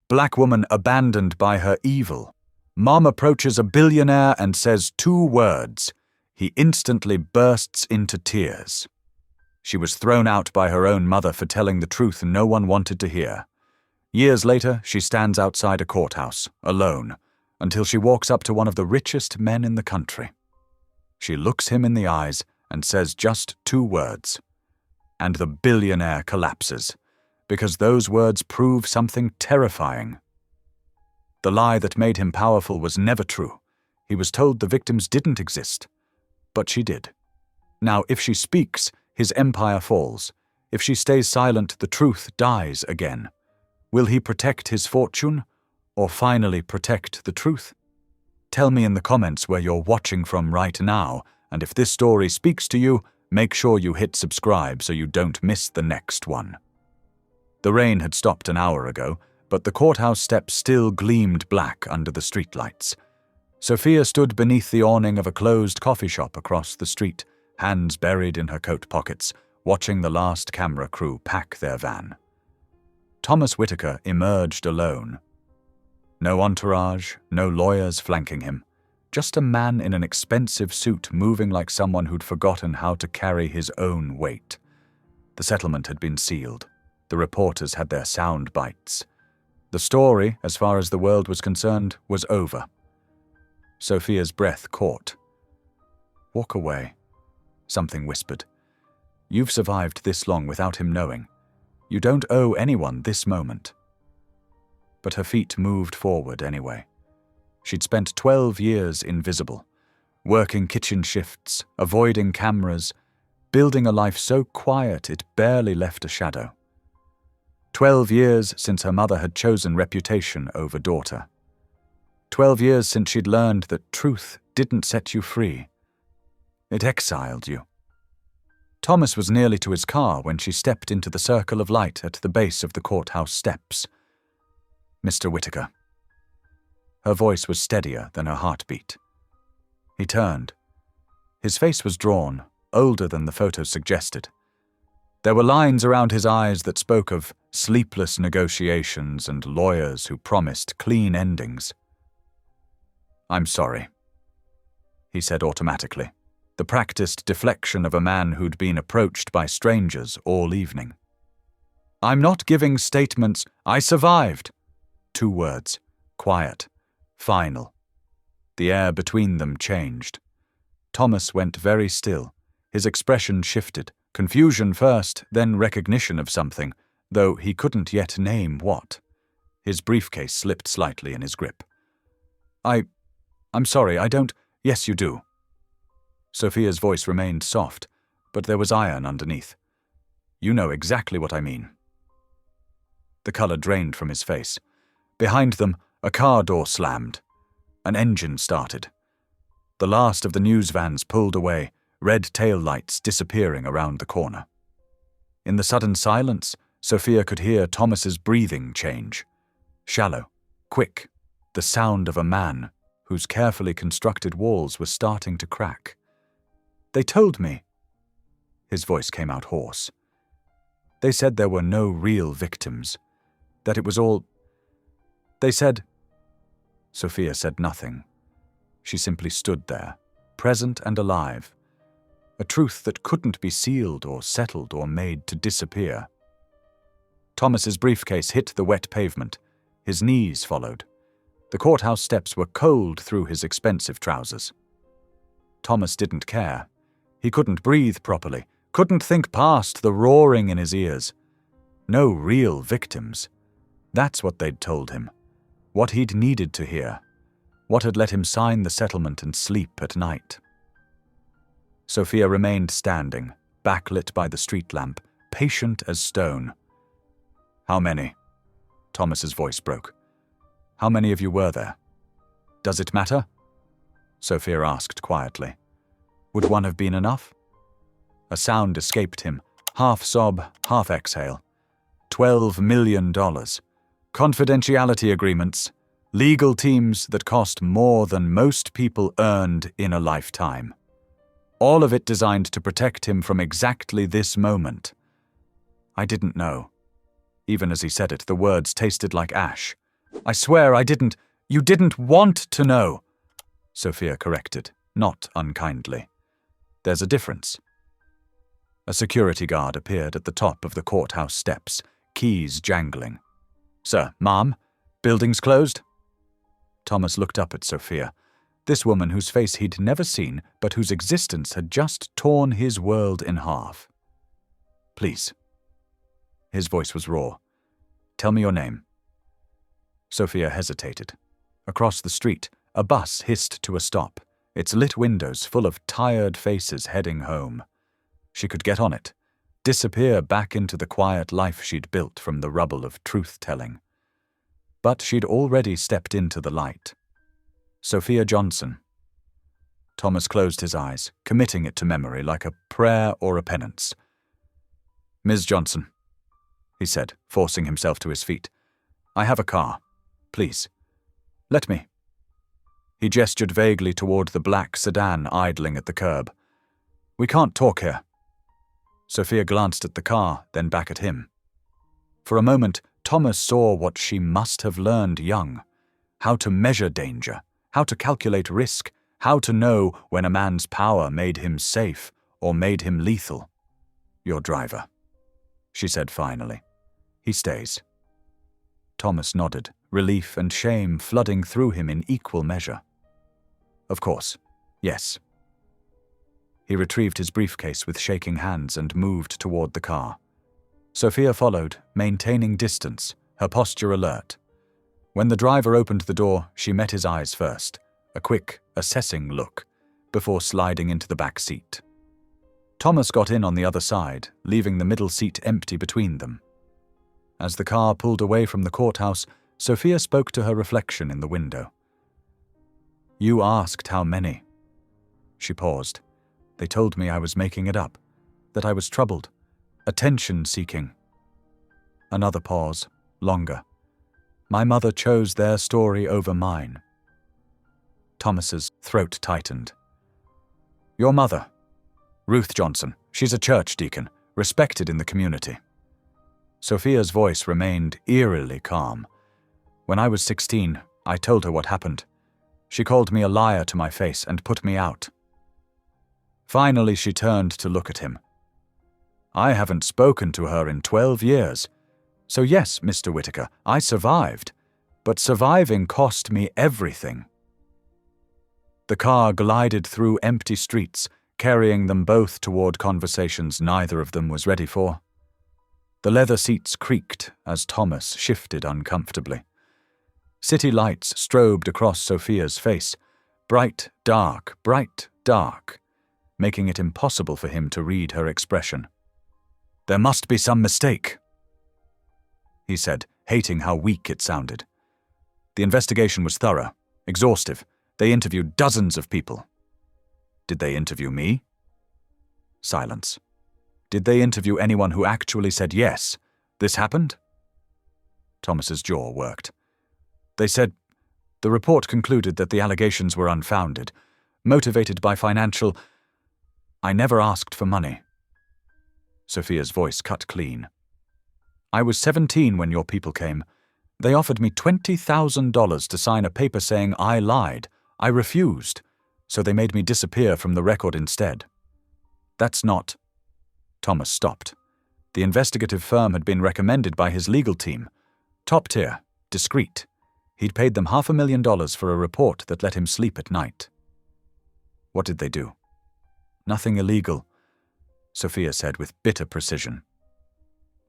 Black woman abandoned by her evil. Mom approaches a billionaire and says 2 words. He instantly bursts into tears. She was thrown out by her own mother for telling the truth no one wanted to hear. Years later, she stands outside a courthouse, alone, until she walks up to one of the richest men in the country. She looks him in the eyes and says just 2 words. And the billionaire collapses, because those words prove something terrifying. The lie that made him powerful was never true. He was told the victims didn't exist. But she did. Now, if she speaks, his empire falls. If she stays silent, the truth dies again. Will he protect his fortune, or finally protect the truth? Tell me in the comments where you're watching from right now, and if this story speaks to you, make sure you hit subscribe so you don't miss the next one. The rain had stopped an hour ago, but the courthouse steps still gleamed black under the streetlights. Sophia stood beneath the awning of a closed coffee shop across the street, hands buried in her coat pockets, watching the last camera crew pack their van. Thomas Whitaker emerged alone. No entourage, no lawyers flanking him. Just a man in an expensive suit moving like someone who'd forgotten how to carry his own weight. The settlement had been sealed. The reporters had their sound bites. The story, as far as the world was concerned, was over. Sophia's breath caught. "Walk away," something whispered. "You've survived this long without him knowing. You don't owe anyone this moment." But her feet moved forward anyway. She'd spent 12 years invisible, working kitchen shifts, avoiding cameras, building a life so quiet it barely left a shadow. 12 years since her mother had chosen reputation over daughter. 12 years since she'd learned that truth didn't set you free. It exiled you. Thomas was nearly to his car when she stepped into the circle of light at the base of the courthouse steps. "Mr. Whitaker." Her voice was steadier than her heartbeat. He turned. His face was drawn, older than the photo suggested. There were lines around his eyes that spoke of sleepless negotiations and lawyers who promised clean endings. "I'm sorry," he said automatically, the practiced deflection of a man who'd been approached by strangers all evening. "I'm not giving statements. I survived." 2 words, quiet, final. The air between them changed. Thomas went very still. His expression shifted. Confusion first, then recognition of something, though he couldn't yet name what. His briefcase slipped slightly in his grip. I'm sorry, I don't—" "Yes, you do." Sophia's voice remained soft, but there was iron underneath. "You know exactly what I mean." The color drained from his face. Behind them, a car door slammed. An engine started. The last of the news vans pulled away, red taillights disappearing around the corner. In the sudden silence, Sophia could hear Thomas's breathing change. Shallow, quick, the sound of a man whose carefully constructed walls were starting to crack. "They told me." His voice came out hoarse. "They said there were no real victims, that it was all— They said—" Sophia said nothing. She simply stood there, present and alive. A truth that couldn't be sealed or settled or made to disappear. Thomas's briefcase hit the wet pavement. His knees followed. The courthouse steps were cold through his expensive trousers. Thomas didn't care. He couldn't breathe properly, couldn't think past the roaring in his ears. No real victims. That's what they'd told him. What he'd needed to hear. What had let him sign the settlement and sleep at night. Sophia remained standing, backlit by the street lamp, patient as stone. "How many?" Thomas's voice broke. "How many of you were there?" "Does it matter?" Sophia asked quietly. "Would one have been enough?" A sound escaped him, half sob, half exhale. $12 million. Confidentiality agreements. Legal teams that cost more than most people earned in a lifetime. All of it designed to protect him from exactly this moment. "I didn't know." Even as he said it, the words tasted like ash. I swear I didn't. You didn't want to know, Sophia corrected, not unkindly. There's a difference. A security guard appeared at the top of the courthouse steps, keys jangling. Sir, ma'am, building's closed? Thomas looked up at Sophia, this woman whose face he'd never seen, but whose existence had just torn his world in half. Please. His voice was raw. Tell me your name. Sophia hesitated. Across the street, a bus hissed to a stop, its lit windows full of tired faces heading home. She could get on it, disappear back into the quiet life she'd built from the rubble of truth-telling. But she'd already stepped into the light. Sophia Johnson. Thomas closed his eyes, committing it to memory like a prayer or a penance. Ms. Johnson, he said, forcing himself to his feet. I have a car. Please. Let me. He gestured vaguely toward the black sedan idling at the curb. We can't talk here. Sophia glanced at the car, then back at him. For a moment, Thomas saw what she must have learned young. How to measure danger, how to calculate risk, how to know when a man's power made him safe or made him lethal. Your driver, she said finally. He stays. Thomas nodded, relief and shame flooding through him in equal measure. Of course, yes. He retrieved his briefcase with shaking hands and moved toward the car. Sophia followed, maintaining distance, her posture alert. When the driver opened the door, she met his eyes first, a quick, assessing look, before sliding into the back seat. Thomas got in on the other side, leaving the middle seat empty between them. As the car pulled away from the courthouse, Sophia spoke to her reflection in the window. You asked how many. She paused. They told me I was making it up, that I was troubled, attention-seeking. Another pause, longer. My mother chose their story over mine. Thomas's throat tightened. Your mother, Ruth Johnson, she's a church deacon, respected in the community. Sophia's voice remained eerily calm. When I was 16, I told her what happened. She called me a liar to my face and put me out. Finally, she turned to look at him. I haven't spoken to her in 12 years. So yes, Mr. Whitaker, I survived. But surviving cost me everything. The car glided through empty streets, carrying them both toward conversations neither of them was ready for. The leather seats creaked as Thomas shifted uncomfortably. City lights strobed across Sophia's face, bright, dark, making it impossible for him to read her expression. There must be some mistake, he said, hating how weak it sounded. The investigation was thorough, exhaustive. They interviewed dozens of people. Did they interview me? Silence. Did they interview anyone who actually said yes, this happened? Thomas's jaw worked. They said, the report concluded that the allegations were unfounded, motivated by financial. I never asked for money. Sophia's voice cut clean. I was 17 when your people came. They offered me $20,000 to sign a paper saying I lied. I refused, so they made me disappear from the record instead. That's not. Thomas stopped. The investigative firm had been recommended by his legal team. Top tier, discreet. He'd paid them $500,000 for a report that let him sleep at night. What did they do? Nothing illegal, Sophia said with bitter precision.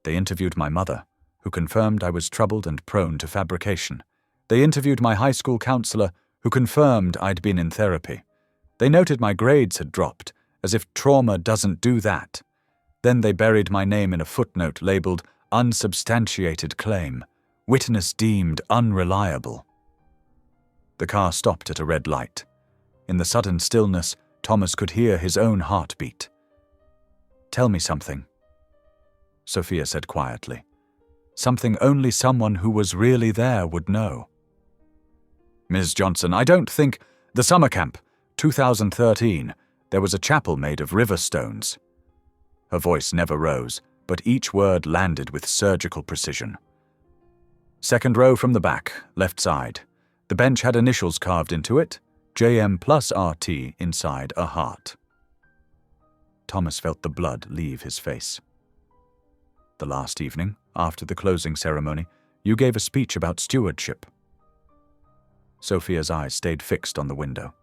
They interviewed my mother, who confirmed I was troubled and prone to fabrication. They interviewed my high school counselor, who confirmed I'd been in therapy. They noted my grades had dropped, as if trauma doesn't do that. Then they buried my name in a footnote labeled unsubstantiated claim, witness deemed unreliable. The car stopped at a red light. In the sudden stillness, Thomas could hear his own heartbeat. Tell me something, Sophia said quietly. Something only someone who was really there would know. Ms. Johnson, I don't think. The summer camp, 2013, there was a chapel made of river stones. Her voice never rose, but each word landed with surgical precision. Second row from the back, left side. The bench had initials carved into it, JM plus RT inside a heart. Thomas felt the blood leave his face. The last evening, after the closing ceremony, you gave a speech about stewardship. Sophia's eyes stayed fixed on the window.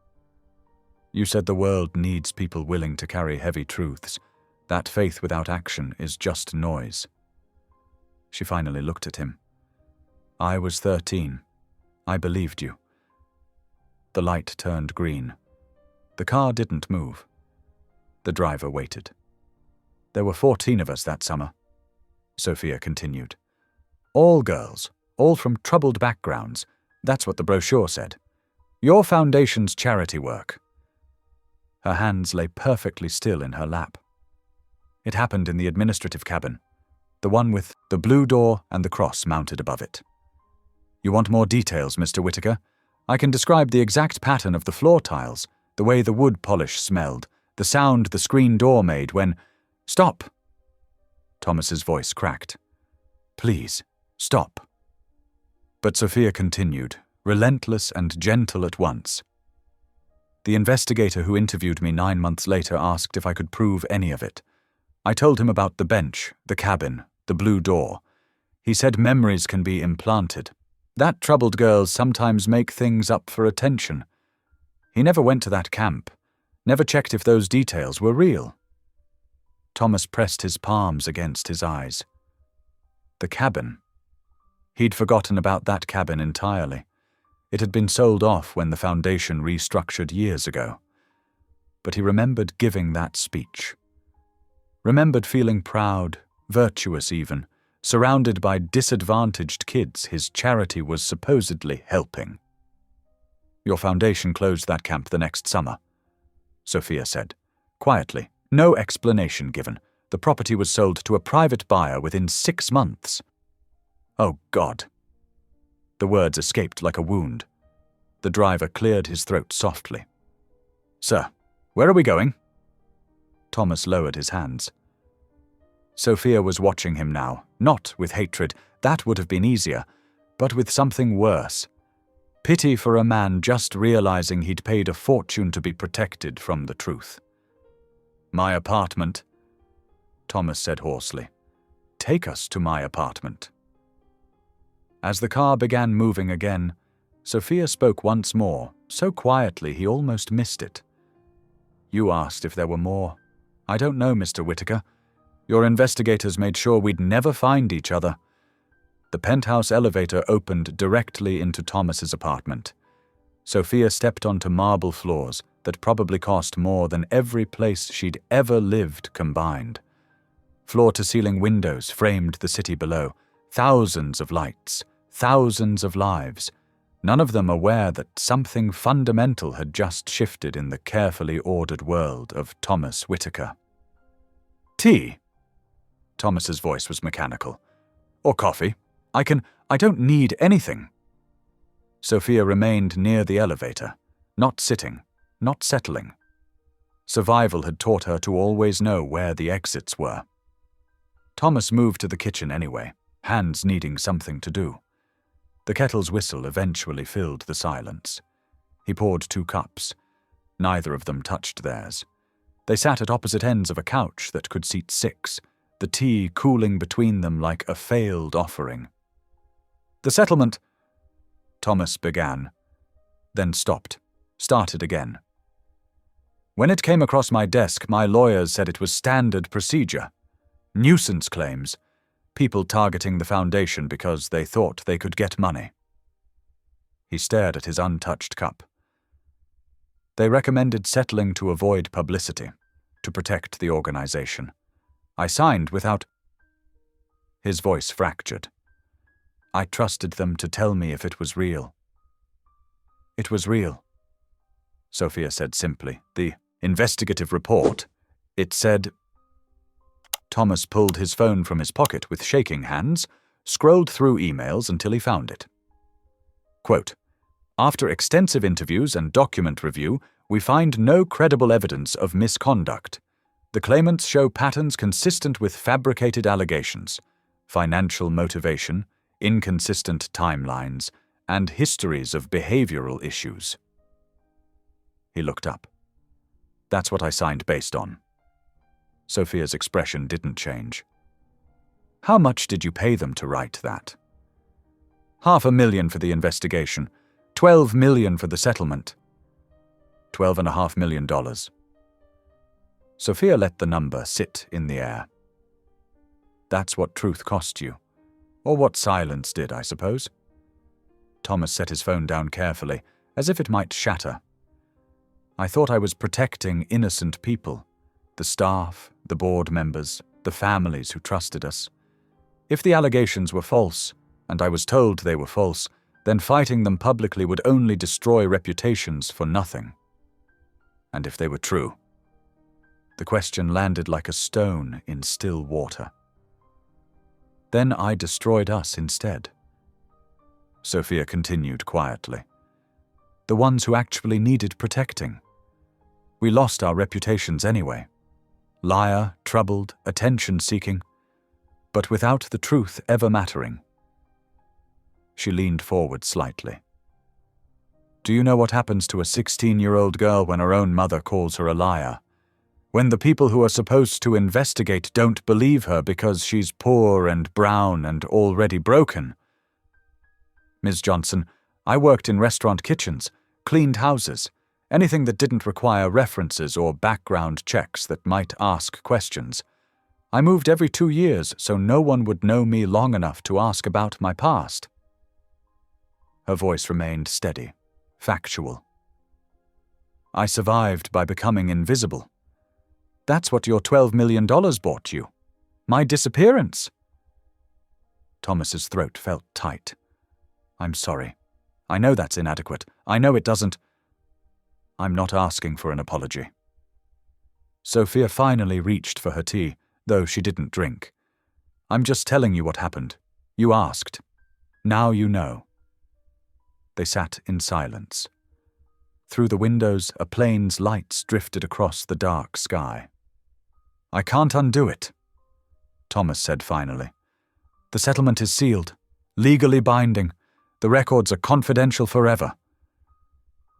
You said the world needs people willing to carry heavy truths, that faith without action is just noise. She finally looked at him. I was 13. I believed you. The light turned green. The car didn't move. The driver waited. There were 14 of us that summer. Sophia continued. All girls, all from troubled backgrounds. That's what the brochure said. Your foundation's charity work. Her hands lay perfectly still in her lap. It happened in the administrative cabin, the one with the blue door and the cross mounted above it. You want more details, Mr. Whittaker? I can describe the exact pattern of the floor tiles, the way the wood polish smelled, the sound the screen door made when— Stop! Thomas's voice cracked. Please, stop. But Sophia continued, relentless and gentle at once. The investigator who interviewed me 9 months later asked if I could prove any of it. I told him about the bench, the cabin, the blue door. He said memories can be implanted, that troubled girls sometimes make things up for attention. He never went to that camp, never checked if those details were real. Thomas pressed his palms against his eyes. The cabin. He'd forgotten about that cabin entirely. It had been sold off when the foundation restructured years ago. But he remembered giving that speech. Remembered feeling proud, virtuous even, surrounded by disadvantaged kids his charity was supposedly helping. Your foundation closed that camp the next summer, Sophia said, quietly, no explanation given. The property was sold to a private buyer within 6 months. Oh, God. The words escaped like a wound. The driver cleared his throat softly. Sir, where are we going? Thomas lowered his hands. Sophia was watching him now, not with hatred, that would have been easier, but with something worse. Pity for a man just realizing he'd paid a fortune to be protected from the truth. My apartment, Thomas said hoarsely. Take us to my apartment. As the car began moving again, Sophia spoke once more, so quietly he almost missed it. You asked if there were more. I don't know, Mr. Whittaker. Your investigators made sure we'd never find each other. The penthouse elevator opened directly into Thomas's apartment. Sophia stepped onto marble floors that probably cost more than every place she'd ever lived combined. Floor-to-ceiling windows framed the city below, thousands of lights, thousands of lives, none of them aware that something fundamental had just shifted in the carefully ordered world of Thomas Whittaker. Tea? Thomas's voice was mechanical. Or coffee. I don't need anything. Sophia remained near the elevator, not sitting, not settling. Survival had taught her to always know where the exits were. Thomas moved to the kitchen anyway, hands needing something to do. The kettle's whistle eventually filled the silence. He poured 2 cups. Neither of them touched theirs. They sat at opposite ends of a couch that could seat 6, the tea cooling between them like a failed offering. The settlement, Thomas began, then stopped, started again. When it came across my desk, my lawyers said it was standard procedure. Nuisance claims, people targeting the foundation because they thought they could get money. He stared at his untouched cup. They recommended settling to avoid publicity, to protect the organization. I signed without— His voice fractured. I trusted them to tell me if it was real. It was real, Sophia said simply. The investigative report, it said— Thomas pulled his phone from his pocket with shaking hands, scrolled through emails until he found it. Quote, after extensive interviews and document review, we find no credible evidence of misconduct. The claimants show patterns consistent with fabricated allegations, financial motivation, inconsistent timelines, and histories of behavioral issues. He looked up. That's what I signed based on. Sophia's expression didn't change. How much did you pay them to write that? $500,000 for the investigation, $12 million for the settlement. $12.5 million. Sophia let the number sit in the air. That's what truth cost you. Or what silence did, I suppose. Thomas set his phone down carefully, as if it might shatter. I thought I was protecting innocent people. The staff, the board members, the families who trusted us. If the allegations were false, and I was told they were false, then fighting them publicly would only destroy reputations for nothing. And if they were true? The question landed like a stone in still water. Then I destroyed us instead. Sophia continued quietly. The ones who actually needed protecting. We lost our reputations anyway. Liar, troubled, attention-seeking, but without the truth ever mattering. She leaned forward slightly. Do you know what happens to a 16-year-old girl when her own mother calls her a liar? When the people who are supposed to investigate don't believe her because she's poor and brown and already broken? Ms. Johnson, I worked in restaurant kitchens, cleaned houses, anything that didn't require references or background checks that might ask questions. I moved every 2 years so no one would know me long enough to ask about my past. Her voice remained steady, factual. I survived by becoming invisible. That's what your $12 million bought you. My disappearance. Thomas's throat felt tight. I'm sorry. I know that's inadequate. I know it doesn't. I'm not asking for an apology. Sophia finally reached for her tea, though she didn't drink. I'm just telling you what happened. You asked. Now you know. They sat in silence. Through the windows, a plane's lights drifted across the dark sky. I can't undo it, Thomas said finally. The settlement is sealed, legally binding. The records are confidential forever.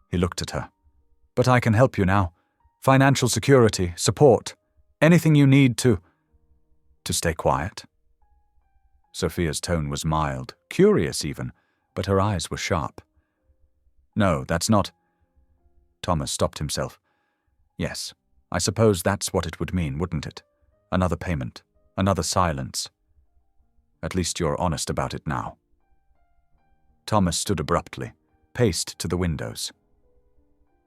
He looked at her. But I can help you now. Financial security, support, anything you need to stay quiet. Sophia's tone was mild, curious even, but her eyes were sharp. No, that's not. Thomas stopped himself. Yes, I suppose that's what it would mean, wouldn't it? Another payment, another silence. At least you're honest about it now. Thomas stood abruptly, paced to the windows.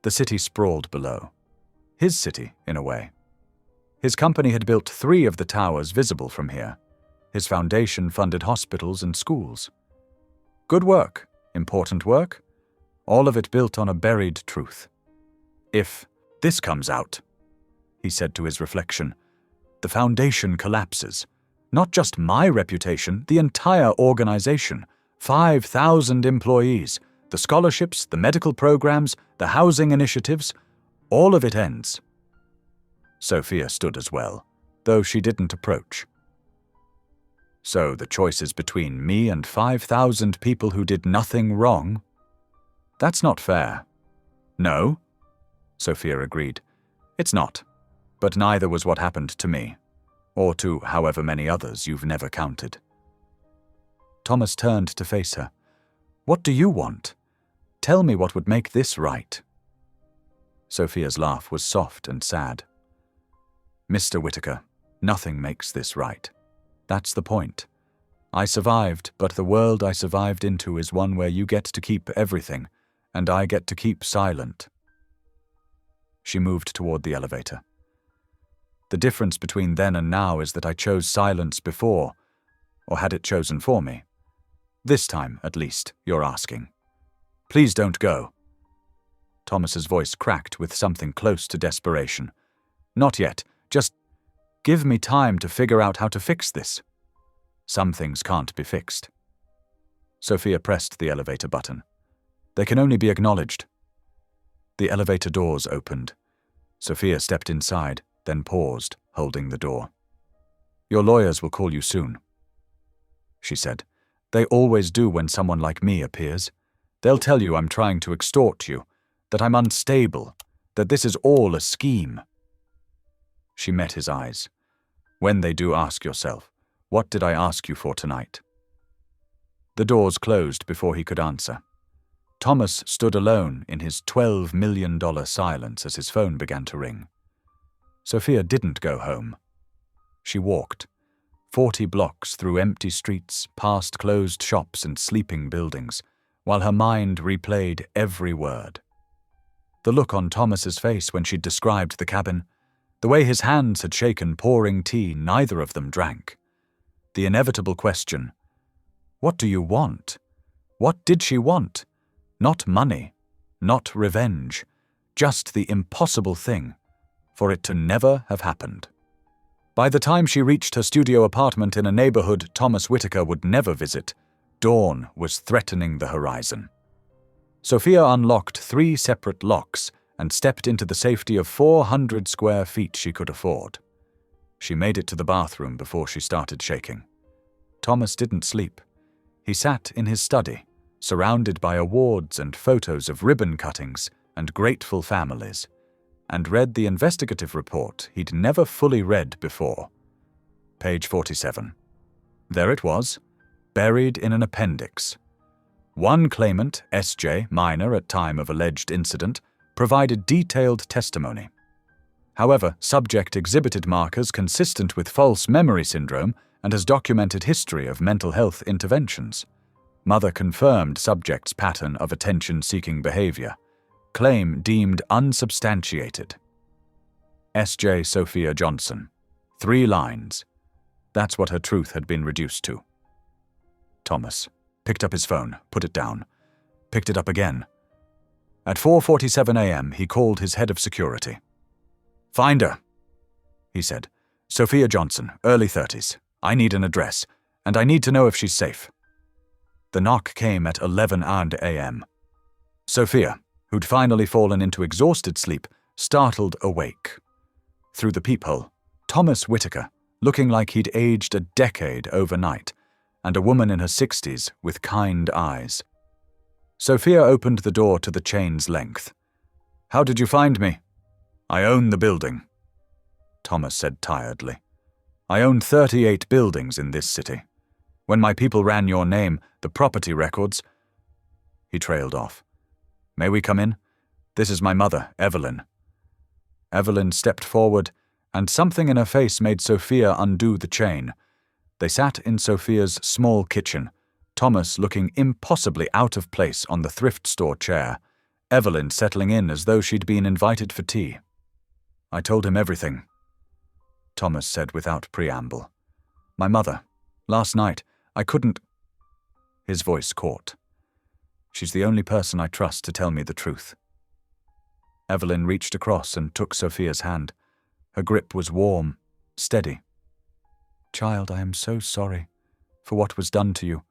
The city sprawled below. His city, in a way. His company had built 3 of the towers visible from here. His foundation funded hospitals and schools. Good work, important work, all of it built on a buried truth. If this comes out, he said to his reflection, the foundation collapses. Not just my reputation, the entire organization. 5,000 employees, the scholarships, the medical programs, the housing initiatives, all of it ends. Sophia stood as well, though she didn't approach. So the choice is between me and 5,000 people who did nothing wrong? That's not fair. No, Sophia agreed. It's not. But neither was what happened to me, or to however many others you've never counted. Thomas turned to face her. What do you want? Tell me what would make this right. Sophia's laugh was soft and sad. Mr. Whitaker, nothing makes this right. That's the point. I survived, but the world I survived into is one where you get to keep everything, and I get to keep silent. She moved toward the elevator. The difference between then and now is that I chose silence before, or had it chosen for me. This time, at least, you're asking. Please don't go. Thomas's voice cracked with something close to desperation. Not yet. Just give me time to figure out how to fix this. Some things can't be fixed. Sophia pressed the elevator button. They can only be acknowledged. The elevator doors opened. Sophia stepped inside, then paused, holding the door. Your lawyers will call you soon, she said. They always do when someone like me appears. They'll tell you I'm trying to extort you, that I'm unstable, that this is all a scheme." She met his eyes. "When they do, ask yourself, what did I ask you for tonight?" The doors closed before he could answer. Thomas stood alone in his $12 million silence as his phone began to ring. Sophia didn't go home. She walked, 40 blocks through empty streets, past closed shops and sleeping buildings, while her mind replayed every word. The look on Thomas's face when she'd described the cabin, the way his hands had shaken pouring tea neither of them drank. The inevitable question, what do you want? What did she want? Not money, not revenge, just the impossible thing, for it to never have happened. By the time she reached her studio apartment in a neighborhood Thomas Whitaker would never visit, dawn was threatening the horizon. Sophia unlocked 3 separate locks and stepped into the safety of 400 square feet she could afford. She made it to the bathroom before she started shaking. Thomas didn't sleep. He sat in his study, surrounded by awards and photos of ribbon cuttings and grateful families, and read the investigative report he'd never fully read before. Page 47. There it was, buried in an appendix. One claimant, S.J., minor at time of alleged incident, provided detailed testimony. However, subject exhibited markers consistent with false memory syndrome and has documented history of mental health interventions. Mother confirmed subject's pattern of attention-seeking behavior. Claim deemed unsubstantiated. S.J. Sophia Johnson. 3 lines. That's what her truth had been reduced to. Thomas picked up his phone, put it down, picked it up again. At 4:47 a.m., he called his head of security. "Find her," he said. "Sophia Johnson, early 30s. I need an address, and I need to know if she's safe." The knock came at 11 a.m. Sophia, who'd finally fallen into exhausted sleep, startled awake. Through the peephole, Thomas Whitaker, looking like he'd aged a decade overnight, and a woman in her 60s with kind eyes. Sophia opened the door to the chain's length. "How did you find me?" "I own the building," Thomas said tiredly. "I own 38 buildings in this city. When my people ran your name, the property records—" He trailed off. "May we come in? This is my mother, Evelyn." Evelyn stepped forward, and something in her face made Sophia undo the chain. They sat in Sophia's small kitchen, Thomas looking impossibly out of place on the thrift store chair, Evelyn settling in as though she'd been invited for tea. "I told him everything," Thomas said without preamble. "My mother. Last night, I couldn't—" His voice caught. "She's the only person I trust to tell me the truth." Evelyn reached across and took Sophia's hand. Her grip was warm, steady. "Child, I am so sorry for what was done to you,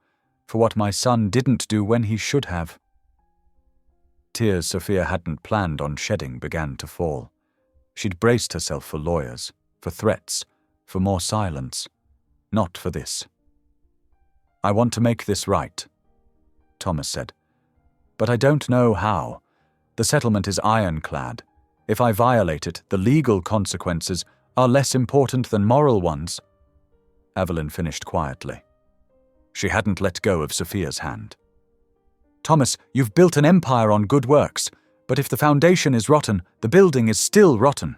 for what my son didn't do when he should have." Tears Sophia hadn't planned on shedding began to fall. She'd braced herself for lawyers, for threats, for more silence. Not for this. "I want to make this right," Thomas said. "But I don't know how. The settlement is ironclad. If I violate it, the legal consequences are less important than moral ones." Evelyn finished quietly. She hadn't let go of Sophia's hand. "Thomas, you've built an empire on good works, but if the foundation is rotten, the building is still rotten.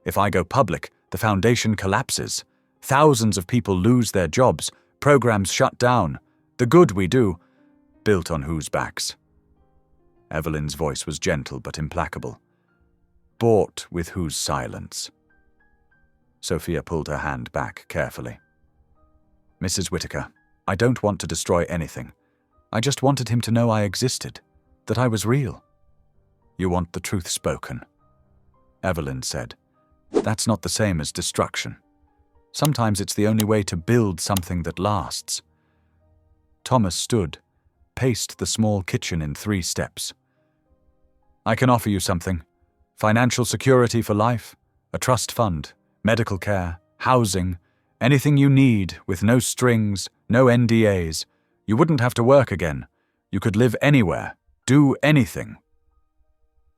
If I go public, the foundation collapses. Thousands of people lose their jobs, programs shut down. The good we do, built on whose backs?" Evelyn's voice was gentle but implacable. "Bought with whose silence?" Sophia pulled her hand back carefully. "Mrs. Whitaker, I don't want to destroy anything. I just wanted him to know I existed, that I was real." "You want the truth spoken," Evelyn said. "That's not the same as destruction. Sometimes it's the only way to build something that lasts." Thomas stood, paced the small kitchen in 3 steps. "I can offer you something. Financial security for life, a trust fund, medical care, housing, anything you need with no strings, no NDAs, You wouldn't have to work again. You could live anywhere, do anything.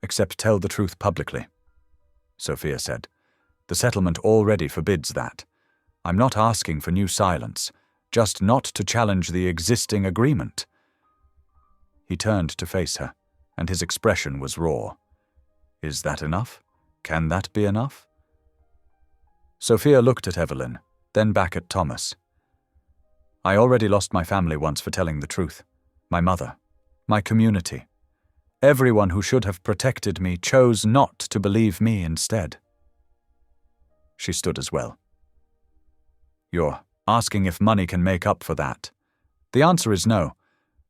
Except tell the truth publicly, Sophia said. The settlement already forbids that. I'm not asking for new silence, just not to challenge the existing agreement. He turned to face her, and his expression was raw. Is that enough? Can that be enough? Sophia looked at Evelyn, then back at Thomas. I already lost my family once for telling the truth. My mother, my community. Everyone who should have protected me chose not to believe me instead. She stood as well. You're asking if money can make up for that. The answer is no,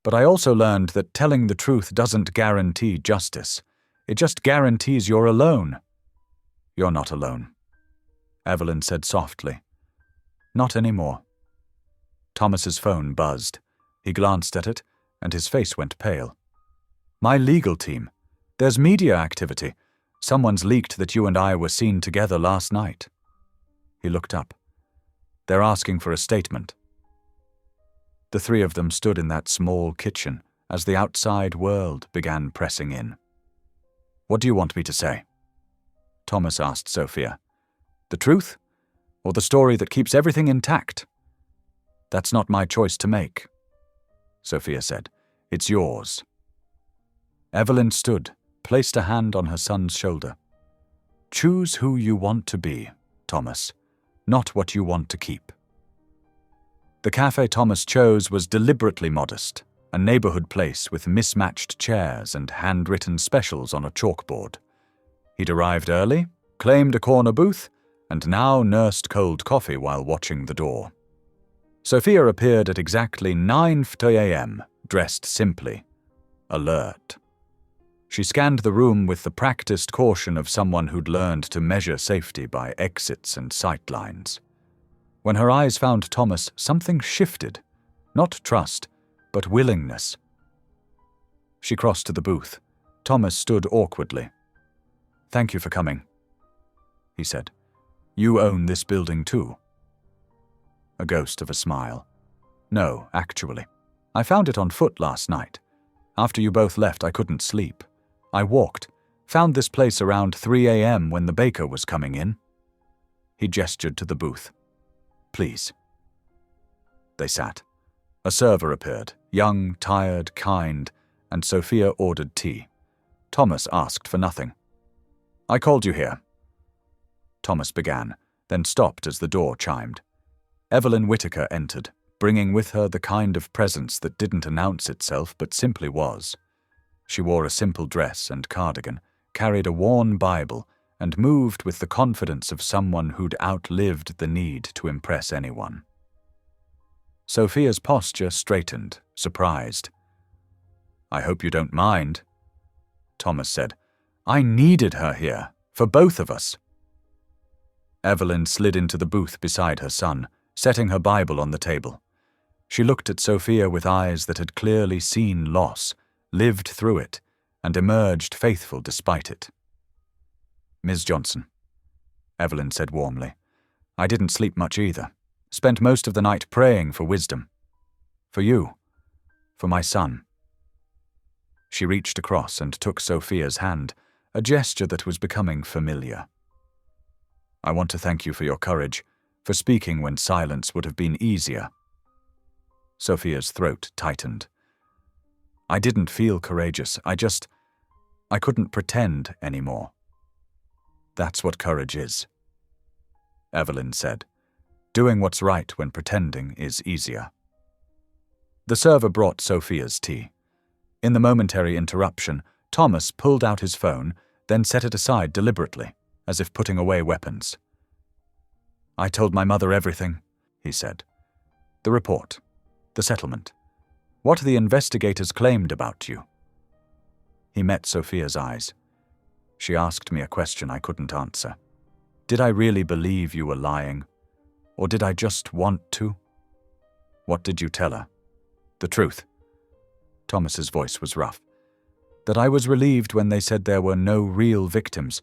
but I also learned that telling the truth doesn't guarantee justice. It just guarantees you're alone. You're not alone, Evelyn said softly. Not anymore. Thomas's phone buzzed. He glanced at it, and his face went pale. My legal team. There's media activity. Someone's leaked that you and I were seen together last night. He looked up. They're asking for a statement. The three of them stood in that small kitchen as the outside world began pressing in. What do you want me to say? Thomas asked Sophia. The truth? Or the story that keeps everything intact? That's not my choice to make, Sophia said. It's yours. Evelyn stood, placed a hand on her son's shoulder. Choose who you want to be, Thomas, not what you want to keep. The cafe Thomas chose was deliberately modest, a neighborhood place with mismatched chairs and handwritten specials on a chalkboard. He'd arrived early, claimed a corner booth, and now nursed cold coffee while watching the door. Sophia appeared at exactly 9:50 a.m., dressed simply, alert. She scanned the room with the practiced caution of someone who'd learned to measure safety by exits and sightlines. When her eyes found Thomas, something shifted. Not trust, but willingness. She crossed to the booth. Thomas stood awkwardly. Thank you for coming, he said. You own this building too. A ghost of a smile. No, actually. I found it on foot last night. After you both left, I couldn't sleep. I walked, found this place around 3 a.m. when the baker was coming in. He gestured to the booth. Please. They sat. A server appeared, young, tired, kind, and Sophia ordered tea. Thomas asked for nothing. I called you here. Thomas began, then stopped as the door chimed. Evelyn Whittaker entered, bringing with her the kind of presence that didn't announce itself but simply was. She wore a simple dress and cardigan, carried a worn Bible, and moved with the confidence of someone who'd outlived the need to impress anyone. Sophia's posture straightened, surprised. I hope you don't mind, Thomas said. I needed her here, for both of us. Evelyn slid into the booth beside her son, setting her Bible on the table. She looked at Sophia with eyes that had clearly seen loss, lived through it, and emerged faithful despite it. Ms. Johnson, Evelyn said warmly. I didn't sleep much either. Spent most of the night praying for wisdom. For you. For my son. She reached across and took Sophia's hand, a gesture that was becoming familiar. I want to thank you for your courage, for speaking when silence would have been easier. Sophia's throat tightened. I didn't feel courageous. I couldn't pretend anymore. That's what courage is, Evelyn said. Doing what's right when pretending is easier. The server brought Sophia's tea. In the momentary interruption, Thomas pulled out his phone, then set it aside deliberately, as if putting away weapons. I told my mother everything, he said. The report, the settlement, what the investigators claimed about you. He met Sophia's eyes. She asked me a question I couldn't answer. Did I really believe you were lying? Or did I just want to? What did you tell her? The truth. Thomas's voice was rough. That I was relieved when they said there were no real victims,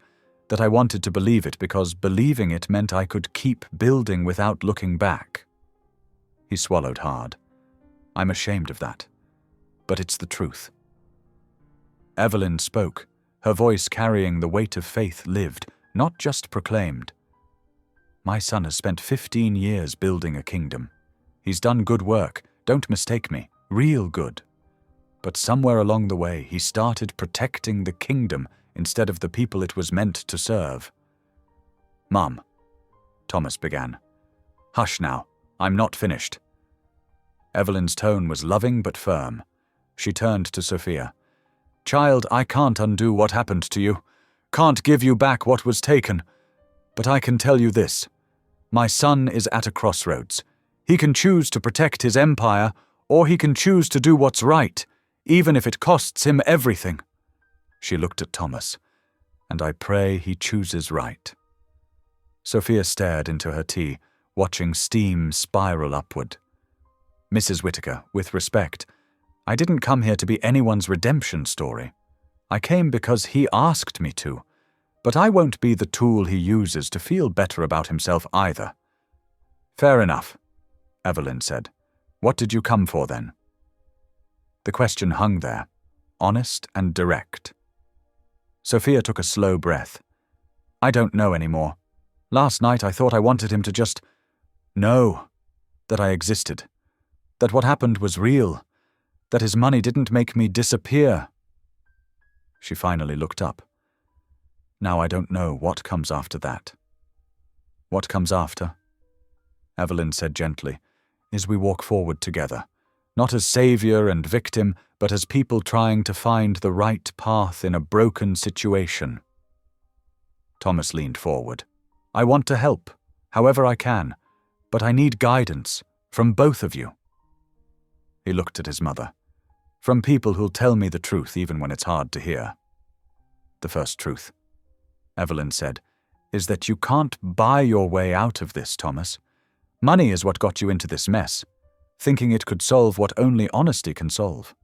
that I wanted to believe it because believing it meant I could keep building without looking back. He swallowed hard. I'm ashamed of that. But it's the truth." Evelyn spoke, her voice carrying the weight of faith lived, not just proclaimed. "My son has spent 15 years building a kingdom. He's done good work, don't mistake me, real good. But somewhere along the way, he started protecting the kingdom instead of the people it was meant to serve." "Mum," Thomas began. "Hush now, I'm not finished." Evelyn's tone was loving but firm. She turned to Sophia. "Child, I can't undo what happened to you, can't give you back what was taken. But I can tell you this. My son is at a crossroads. He can choose to protect his empire, or he can choose to do what's right, even if it costs him everything." She looked at Thomas. "And I pray he chooses right." Sophia stared into her tea, watching steam spiral upward. "Mrs. Whittaker, with respect, I didn't come here to be anyone's redemption story. I came because he asked me to, but I won't be the tool he uses to feel better about himself either." "Fair enough," Evelyn said. "What did you come for then?" The question hung there, honest and direct. Sophia took a slow breath. "I don't know anymore. Last night I thought I wanted him to just know that I existed, that what happened was real, that his money didn't make me disappear." She finally looked up. "Now I don't know what comes after that." "What comes after," Evelyn said gently, "is we walk forward together, not as savior and victim, but as people trying to find the right path in a broken situation." Thomas leaned forward. "I want to help, however I can, but I need guidance from both of you." He looked at his mother. "From people who'll tell me the truth even when it's hard to hear." "The first truth," Evelyn said, "is that you can't buy your way out of this, Thomas. Money is what got you into this mess, thinking it could solve what only honesty can solve."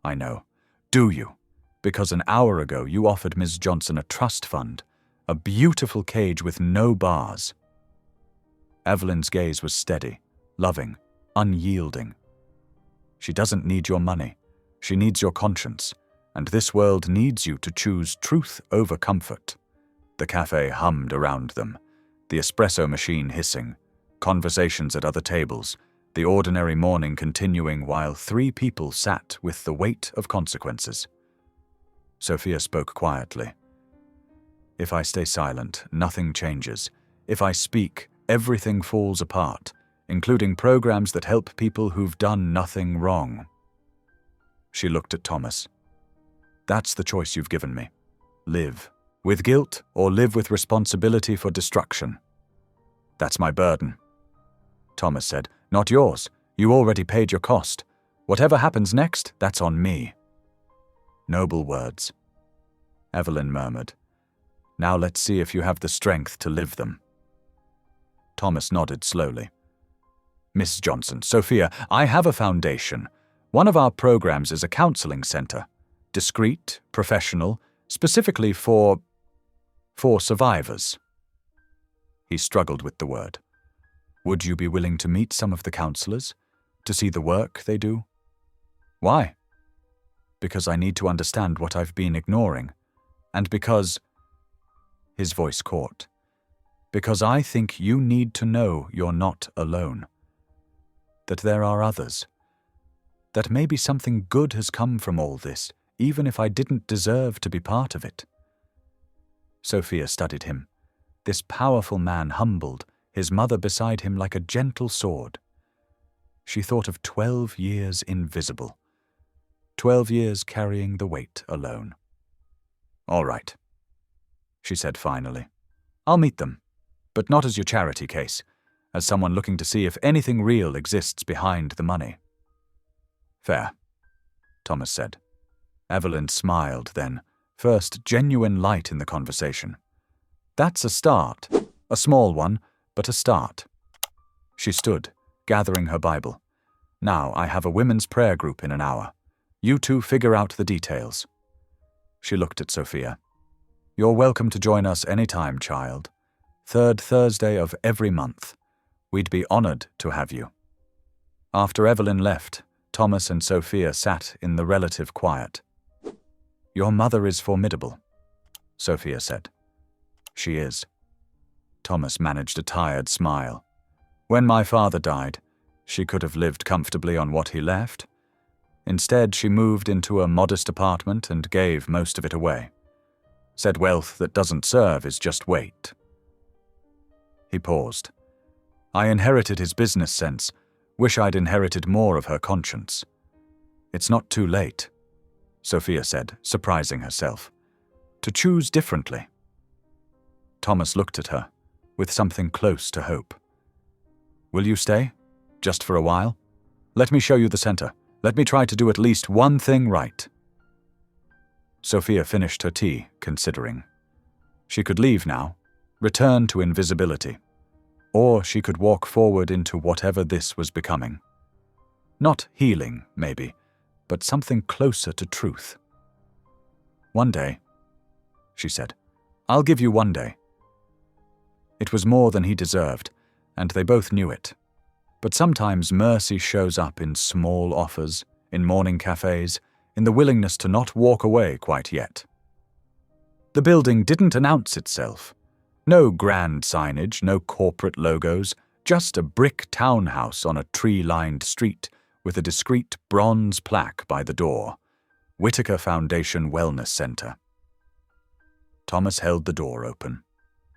"I know. Do you? Because an hour ago you offered Ms. Johnson a trust fund, a beautiful cage with no bars." Evelyn's gaze was steady, loving, unyielding. "She doesn't need your money. She needs your conscience, and this world needs you to choose truth over comfort." The cafe hummed around them, the espresso machine hissing, conversations at other tables, the ordinary morning continuing while 3 people sat with the weight of consequences. Sophia spoke quietly. "If I stay silent, nothing changes. If I speak, everything falls apart, including programs that help people who've done nothing wrong." She looked at Thomas. "That's the choice you've given me. Live with guilt or live with responsibility for destruction." "That's my burden," Thomas said. "Not yours. You already paid your cost. Whatever happens next, that's on me." "Noble words," Evelyn murmured. "Now let's see if you have the strength to live them." Thomas nodded slowly. "Miss Johnson, Sophia, I have a foundation. One of our programs is a counseling center. Discreet, professional, specifically for survivors." He struggled with the word. "Would you be willing to meet some of the counselors? To see the work they do?" "Why?" "Because I need to understand what I've been ignoring. And because—" His voice caught. "Because I think you need to know you're not alone. That there are others. That maybe something good has come from all this, even if I didn't deserve to be part of it." Sophia studied him. This powerful man humbled, his mother beside him like a gentle sword. She thought of 12 years invisible. 12 years carrying the weight alone. "All right," she said finally. "I'll meet them, but not as your charity case, as someone looking to see if anything real exists behind the money." "Fair," Thomas said. Evelyn smiled then, first genuine light in the conversation. "That's a start. A small one, but a start." She stood, gathering her Bible. "Now I have a women's prayer group in an hour. You two figure out the details." She looked at Sophia. "You're welcome to join us any time, child. 3rd Thursday of every month. We'd be honored to have you." After Evelyn left, Thomas and Sophia sat in the relative quiet. "Your mother is formidable," Sophia said. "She is." Thomas managed a tired smile. "When my father died, she could have lived comfortably on what he left. Instead, she moved into a modest apartment and gave most of it away. Said wealth that doesn't serve is just weight." He paused. "I inherited his business sense. Wish I'd inherited more of her conscience." "It's not too late," Sophia said, surprising herself. "To choose differently." Thomas looked at her, with something close to hope. "Will you stay? Just for a while? Let me show you the center. Let me try to do at least one thing right." Sophia finished her tea, considering. She could leave now, return to invisibility. Or she could walk forward into whatever this was becoming. Not healing, maybe, but something closer to truth. "One day," she said. "I'll give you one day." It was more than he deserved, and they both knew it. But sometimes mercy shows up in small offers, in morning cafes, in the willingness to not walk away quite yet. The building didn't announce itself. No grand signage, no corporate logos, just a brick townhouse on a tree-lined street with a discreet bronze plaque by the door. Whitaker Foundation Wellness Center. Thomas held the door open.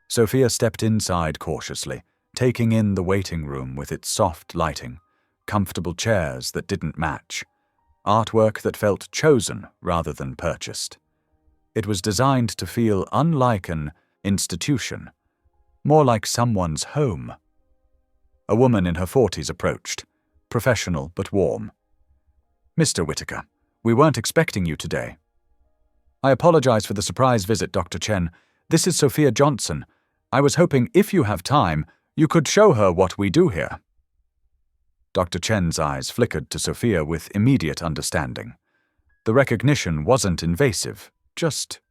Sophia stepped inside cautiously, taking in the waiting room with its soft lighting, comfortable chairs that didn't match, artwork that felt chosen rather than purchased. It was designed to feel unlike an institution, more like someone's home. A woman in her 40s approached, professional but warm. "Mr. Whitaker, we weren't expecting you today." "I apologize for the surprise visit, Dr. Chen. This is Sophia Johnson. I was hoping if you have time, you could show her what we do here." Dr. Chen's eyes flickered to Sophia with immediate understanding. The recognition wasn't invasive, just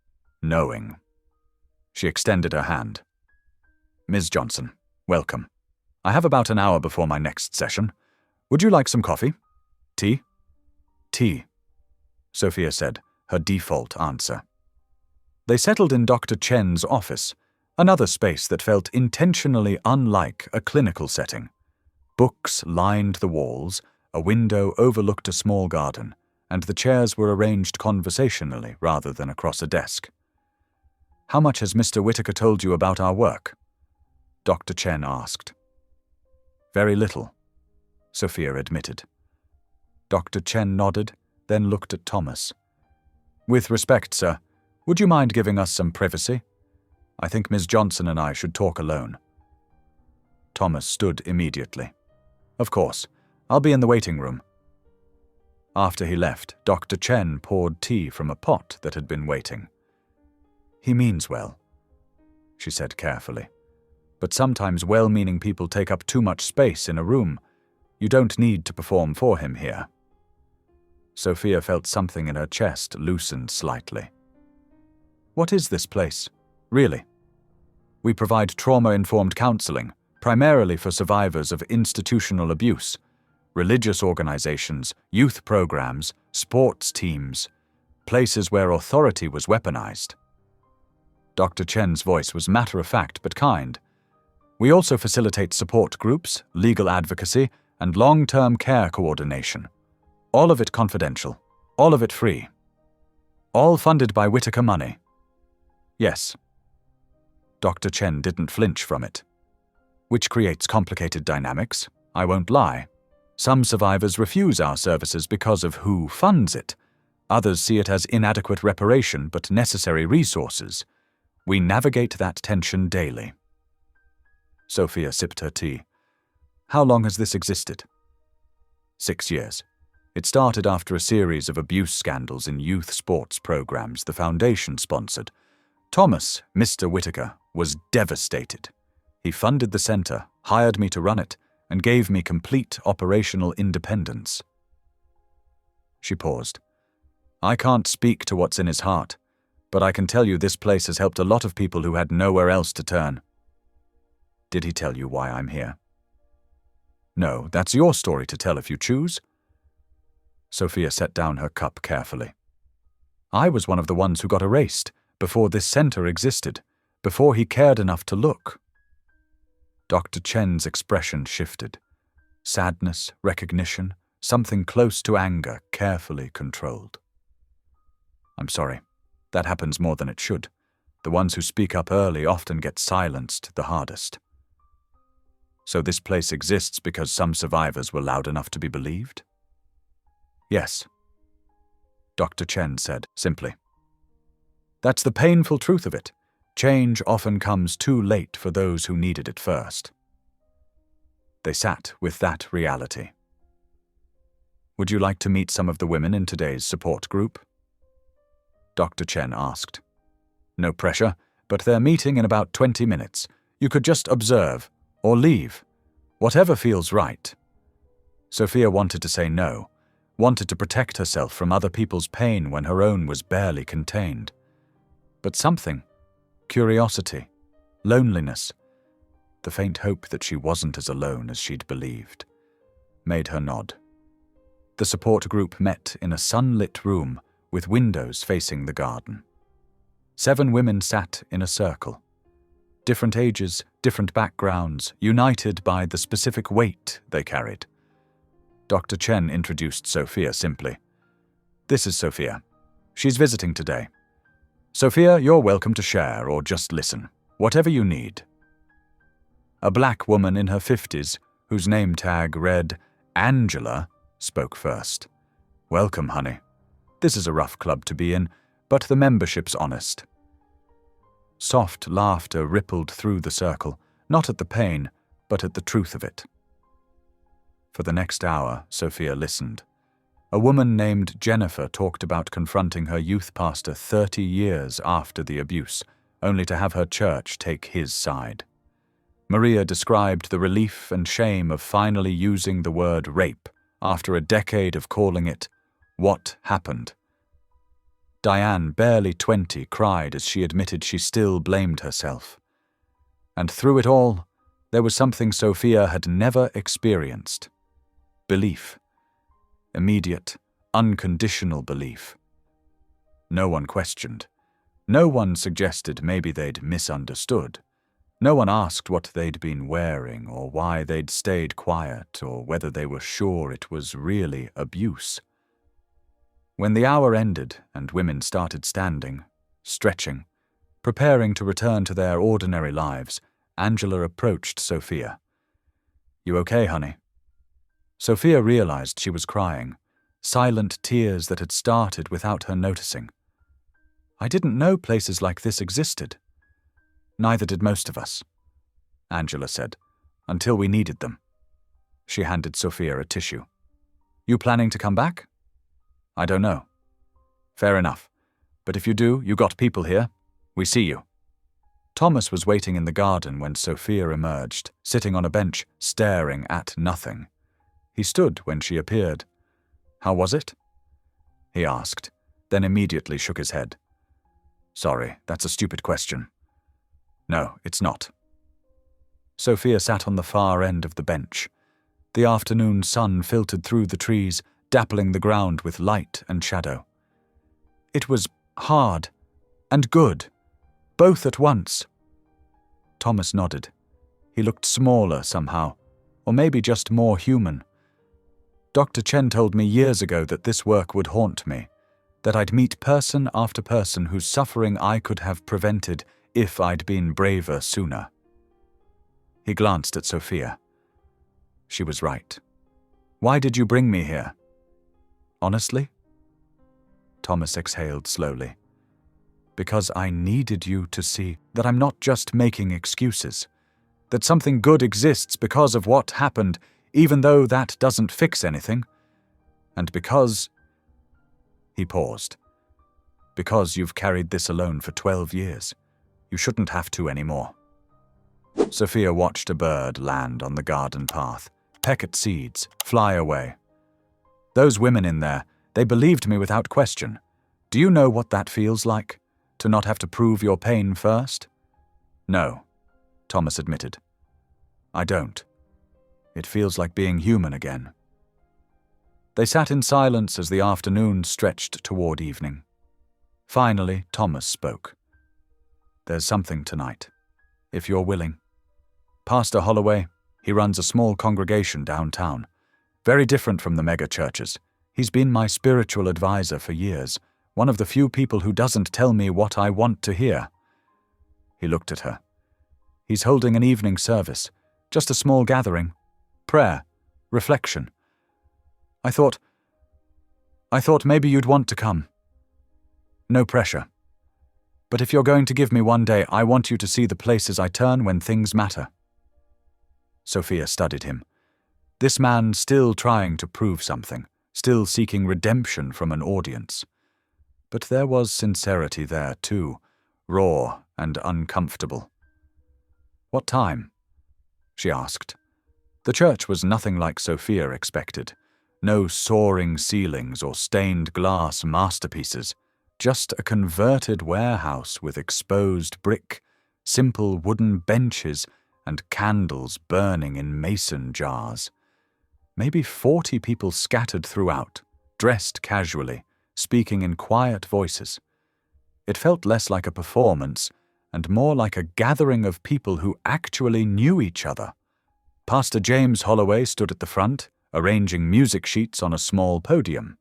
knowing. She extended her hand. "Ms. Johnson, welcome. I have about an hour before my next session. Would you like some coffee? Tea?" "Tea," Sophia said, her default answer. They settled in Dr. Chen's office, another space that felt intentionally unlike a clinical setting. Books lined the walls, a window overlooked a small garden, and the chairs were arranged conversationally rather than across a desk. "How much has Mr. Whitaker told you about our work?" Dr. Chen asked. "Very little," Sophia admitted. Dr. Chen nodded, then looked at Thomas. "With respect, sir, would you mind giving us some privacy? I think Ms. Johnson and I should talk alone." Thomas stood immediately. "Of course. I'll be in the waiting room." After he left, Dr. Chen poured tea from a pot that had been waiting. "He means well," she said carefully. "But sometimes well-meaning people take up too much space in a room. You don't need to perform for him here." Sophia felt something in her chest loosen slightly. "What is this place, really?" "We provide trauma-informed counseling, primarily for survivors of institutional abuse, religious organizations, youth programs, sports teams, places where authority was weaponized." Dr. Chen's voice was matter-of-fact but kind. "We also facilitate support groups, legal advocacy, and long-term care coordination. All of it confidential, all of it free. All funded by Whitaker money." "Yes." Dr. Chen didn't flinch from it. "Which creates complicated dynamics, I won't lie. Some survivors refuse our services because of who funds it. Others see it as inadequate reparation but necessary resources. We navigate that tension daily." Sophia sipped her tea. "How long has this existed?" 6 years. It started after a series of abuse scandals in youth sports programs the foundation sponsored. Thomas, Mr. Whitaker, was devastated. He funded the center, hired me to run it, and gave me complete operational independence. She paused. "I can't speak to what's in his heart, but I can tell you this place has helped a lot of people who had nowhere else to turn." "Did he tell you why I'm here?" No, that's your story to tell if you choose. Sophia set down her cup carefully. I was one of the ones who got erased before this center existed, before he cared enough to look. Dr. Chen's expression shifted. Sadness, recognition, something close to anger, carefully controlled. I'm sorry. That happens more than it should. The ones who speak up early often get silenced the hardest. So this place exists because some survivors were loud enough to be believed? Yes, Dr. Chen said simply. That's the painful truth of it. Change often comes too late for those who needed it first. They sat with that reality. Would you like to meet some of the women in today's support group? Dr. Chen asked. No pressure, but they're meeting in about 20 minutes. You could just observe, or leave. Whatever feels right. Sophia wanted to say no, wanted to protect herself from other people's pain when her own was barely contained. But something, curiosity, loneliness, the faint hope that she wasn't as alone as she'd believed, made her nod. The support group met in a sunlit room with windows facing the garden. 7 women sat in a circle. Different ages, different backgrounds, united by the specific weight they carried. Dr. Chen introduced Sophia simply. This is Sophia. She's visiting today. Sophia, you're welcome to share or just listen, whatever you need. A black woman in her 50s, whose name tag read Angela, spoke first. Welcome, honey. This is a rough club to be in, but the membership's honest. Soft laughter rippled through the circle, not at the pain, but at the truth of it. For the next hour, Sophia listened. A woman named Jennifer talked about confronting her youth pastor 30 years after the abuse, only to have her church take his side. Maria described the relief and shame of finally using the word rape after a decade of calling it what happened. Diane, barely 20, cried as she admitted she still blamed herself. And through it all, there was something Sophia had never experienced. Belief. Immediate, unconditional belief. No one questioned. No one suggested maybe they'd misunderstood. No one asked what they'd been wearing or why they'd stayed quiet or whether they were sure it was really abuse. When the hour ended and women started standing, stretching, preparing to return to their ordinary lives, Angela approached Sophia. You okay, honey? Sophia realized she was crying, silent tears that had started without her noticing. I didn't know places like this existed. Neither did most of us, Angela said, until we needed them. She handed Sophia a tissue. You planning to come back? I don't know. Fair enough. But if you do, you got people here. We see you. Thomas was waiting in the garden when Sophia emerged, sitting on a bench, staring at nothing. He stood when she appeared. How was it? He asked, then immediately shook his head. Sorry, that's a stupid question. No, it's not. Sophia sat on the far end of the bench. The afternoon sun filtered through the trees, dappling the ground with light and shadow. It was hard and good, both at once. Thomas nodded. He looked smaller somehow, or maybe just more human. Dr. Chen told me years ago that this work would haunt me, that I'd meet person after person whose suffering I could have prevented if I'd been braver sooner. He glanced at Sophia. She was right. Why did you bring me here? Honestly? Thomas exhaled slowly. Because I needed you to see that I'm not just making excuses, that something good exists because of what happened, even though that doesn't fix anything, and because... He paused. Because you've carried this alone for 12 years. You shouldn't have to anymore. Sophia watched a bird land on the garden path, peck at seeds, fly away. Those women in there, they believed me without question. Do you know what that feels like? To not have to prove your pain first? No, Thomas admitted. I don't. It feels like being human again." They sat in silence as the afternoon stretched toward evening. Finally, Thomas spoke. "There's something tonight, if you're willing. Pastor Holloway, he runs a small congregation downtown. Very different from the mega churches. He's been my spiritual advisor for years, one of the few people who doesn't tell me what I want to hear." He looked at her. "He's holding an evening service, just a small gathering. Prayer, reflection. I thought maybe you'd want to come. No pressure. But if you're going to give me one day, I want you to see the places I turn when things matter." Sophia studied him. This man still trying to prove something, still seeking redemption from an audience. But there was sincerity there too, raw and uncomfortable. "What time?" she asked. The church was nothing like Sophia expected. No soaring ceilings or stained glass masterpieces, just a converted warehouse with exposed brick, simple wooden benches, and candles burning in mason jars. Maybe 40 people scattered throughout, dressed casually, speaking in quiet voices. It felt less like a performance and more like a gathering of people who actually knew each other. Pastor James Holloway stood at the front, arranging music sheets on a small podium.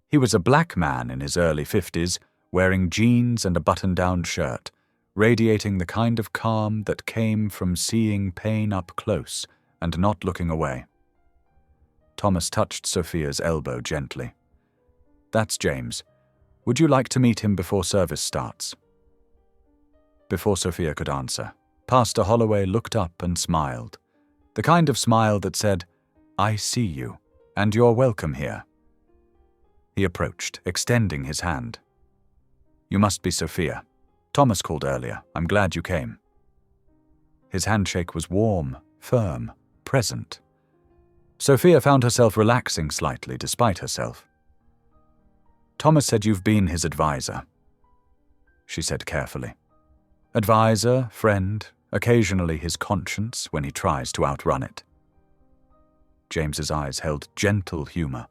He was a black man in his early 50s, wearing jeans and a button-down shirt, radiating the kind of calm that came from seeing pain up close and not looking away. Thomas touched Sophia's elbow gently. "That's James. Would you like to meet him before service starts?" Before Sophia could answer, Pastor Holloway looked up and smiled. The kind of smile that said, "I see you, and you're welcome here." He approached, extending his hand. "You must be Sophia. Thomas called earlier. I'm glad you came." His handshake was warm, firm, present. Sophia found herself relaxing slightly despite herself. "Thomas said you've been his advisor," she said carefully. "Advisor, friend, occasionally his conscience when he tries to outrun it." James's eyes held gentle humor.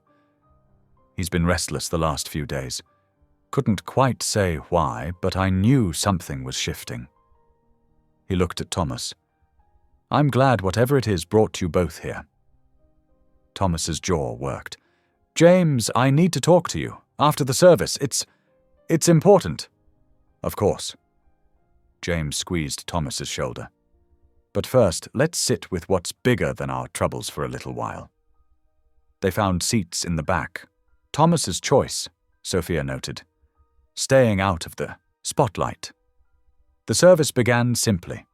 "He's been restless the last few days. Couldn't quite say why, but I knew something was shifting." He looked at Thomas. "I'm glad whatever it is brought you both here." Thomas's jaw worked. "James, I need to talk to you. After the service. It's important." "Of course." James squeezed Thomas's shoulder. "But first, let's sit with what's bigger than our troubles for a little while." They found seats in the back. Thomas's choice, Sophia noted. Staying out of the spotlight. The service began simply.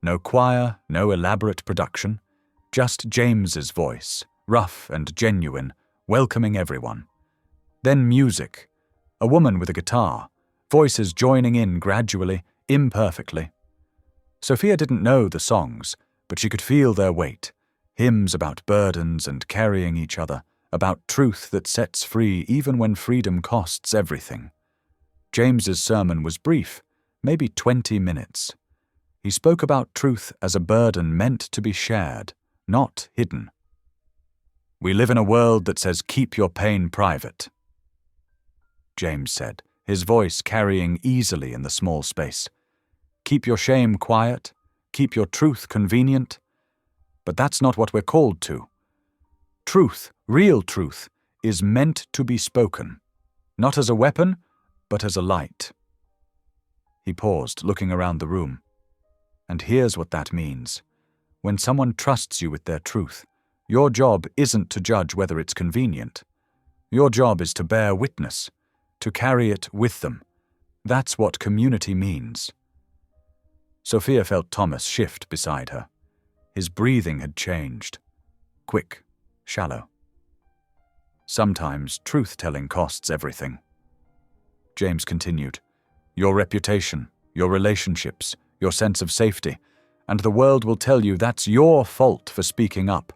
No choir, no elaborate production. Just James's voice, rough and genuine, welcoming everyone. Then music. A woman with a guitar, voices joining in gradually, imperfectly. Sophia didn't know the songs, but she could feel their weight. Hymns about burdens and carrying each other, about truth that sets free even when freedom costs everything. James's sermon was brief, maybe 20 minutes. He spoke about truth as a burden meant to be shared, not hidden. "We live in a world that says keep your pain private," James said, his voice carrying easily in the small space. "Keep your shame quiet, keep your truth convenient. But that's not what we're called to. Truth, real truth, is meant to be spoken, not as a weapon, but as a light." He paused, looking around the room. "And here's what that means. When someone trusts you with their truth, your job isn't to judge whether it's convenient. Your job is to bear witness, to carry it with them. That's what community means." Sophia felt Thomas shift beside her. His breathing had changed. Quick, shallow. "Sometimes truth-telling costs everything." James continued. "Your reputation, your relationships, your sense of safety, and the world will tell you that's your fault for speaking up.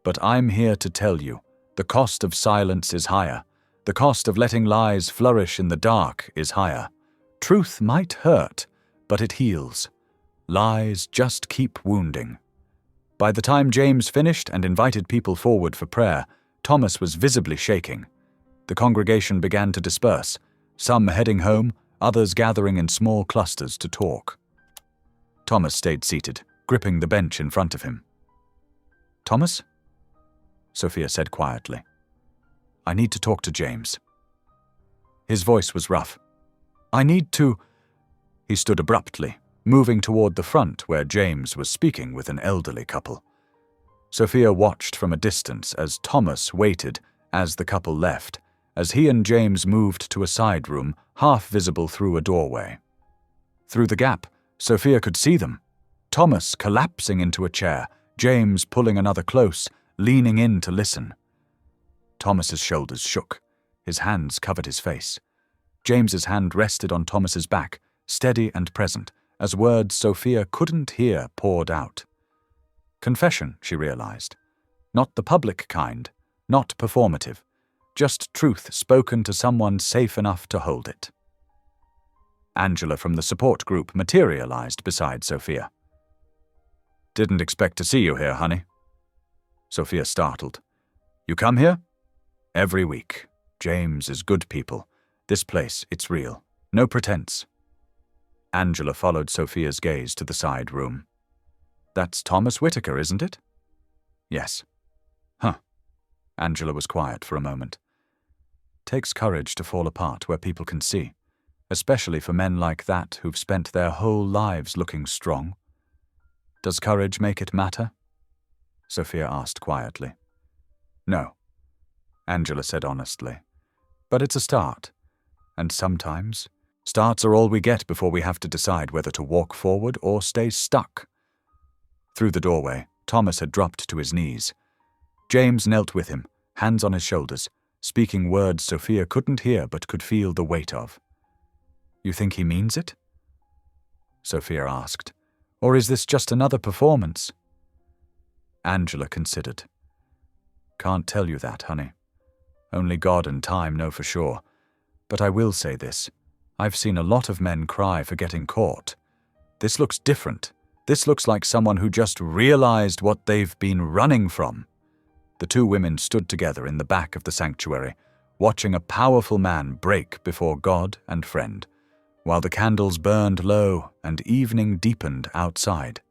But I'm here to tell you, the cost of silence is higher. The cost of letting lies flourish in the dark is higher. Truth might hurt, but it heals. Lies just keep wounding. By the time James finished and invited people forward for prayer, Thomas was visibly shaking. The congregation began to disperse, some heading home, others gathering in small clusters to talk. Thomas stayed seated, gripping the bench in front of him. "Thomas?" Sophia said quietly. "I need to talk to James." His voice was rough. "I need to—" He stood abruptly, moving toward the front where James was speaking with an elderly couple. Sophia watched from a distance as Thomas waited as the couple left, as he and James moved to a side room half visible through a doorway. Through the gap, Sophia could see them. Thomas collapsing into a chair, James pulling another close, leaning in to listen. Thomas's shoulders shook. His hands covered his face. James's hand rested on Thomas's back, steady and present, as words Sophia couldn't hear poured out. Confession, she realized. Not the public kind, not performative. Just truth spoken to someone safe enough to hold it. Angela from the support group materialized beside Sophia. "Didn't expect to see you here, honey." Sophia startled. "You come here?" "Every week. James is good people. This place, it's real. No pretense." Angela followed Sophia's gaze to the side room. "That's Thomas Whitaker, isn't it?" "Yes." "Huh." Angela was quiet for a moment. Takes courage to fall apart where people can see, especially for men like that who've spent their whole lives looking strong. "Does courage make it matter?" Sophia asked quietly. "No," Angela said honestly. "But it's a start. And sometimes, starts are all we get before we have to decide whether to walk forward or stay stuck." Through the doorway, Thomas had dropped to his knees. James knelt with him, hands on his shoulders, speaking words Sophia couldn't hear but could feel the weight of. "You think he means it?" Sophia asked. "Or is this just another performance?" Angela considered. "Can't tell you that, honey. Only God and time know for sure. But I will say this. I've seen a lot of men cry for getting caught. This looks different. This looks like someone who just realized what they've been running from." The two women stood together in the back of the sanctuary, watching a powerful man break before God and friend, while the candles burned low and evening deepened outside.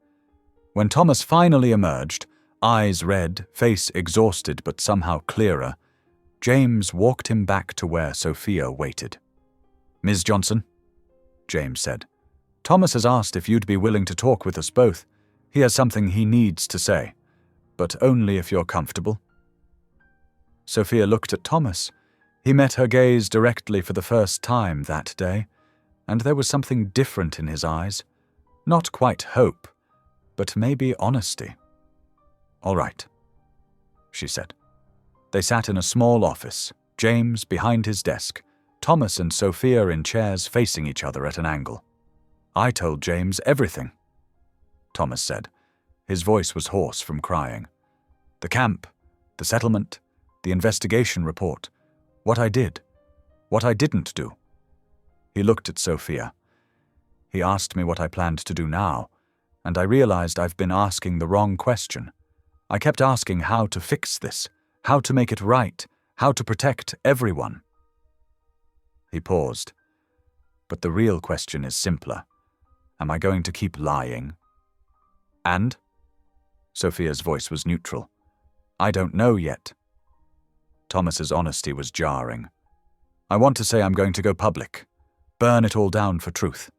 When Thomas finally emerged, eyes red, face exhausted but somehow clearer, James walked him back to where Sophia waited. "Ms. Johnson," James said, "Thomas has asked if you'd be willing to talk with us both. He has something he needs to say, but only if you're comfortable." Sophia looked at Thomas. He met her gaze directly for the first time that day, and there was something different in his eyes. Not quite hope, but maybe honesty. "All right," she said. They sat in a small office, James behind his desk, Thomas and Sophia in chairs facing each other at an angle. "I told James everything," Thomas said. His voice was hoarse from crying. "The camp, the settlement, the investigation report, what I did, what I didn't do." He looked at Sophia. "He asked me what I planned to do now, and I realized I've been asking the wrong question. I kept asking how to fix this, how to make it right, how to protect everyone." He paused. "But the real question is simpler. Am I going to keep lying?" "And?" Sophia's voice was neutral. "I don't know yet." Thomas's honesty was jarring. "I want to say I'm going to go public, burn it all down for truth.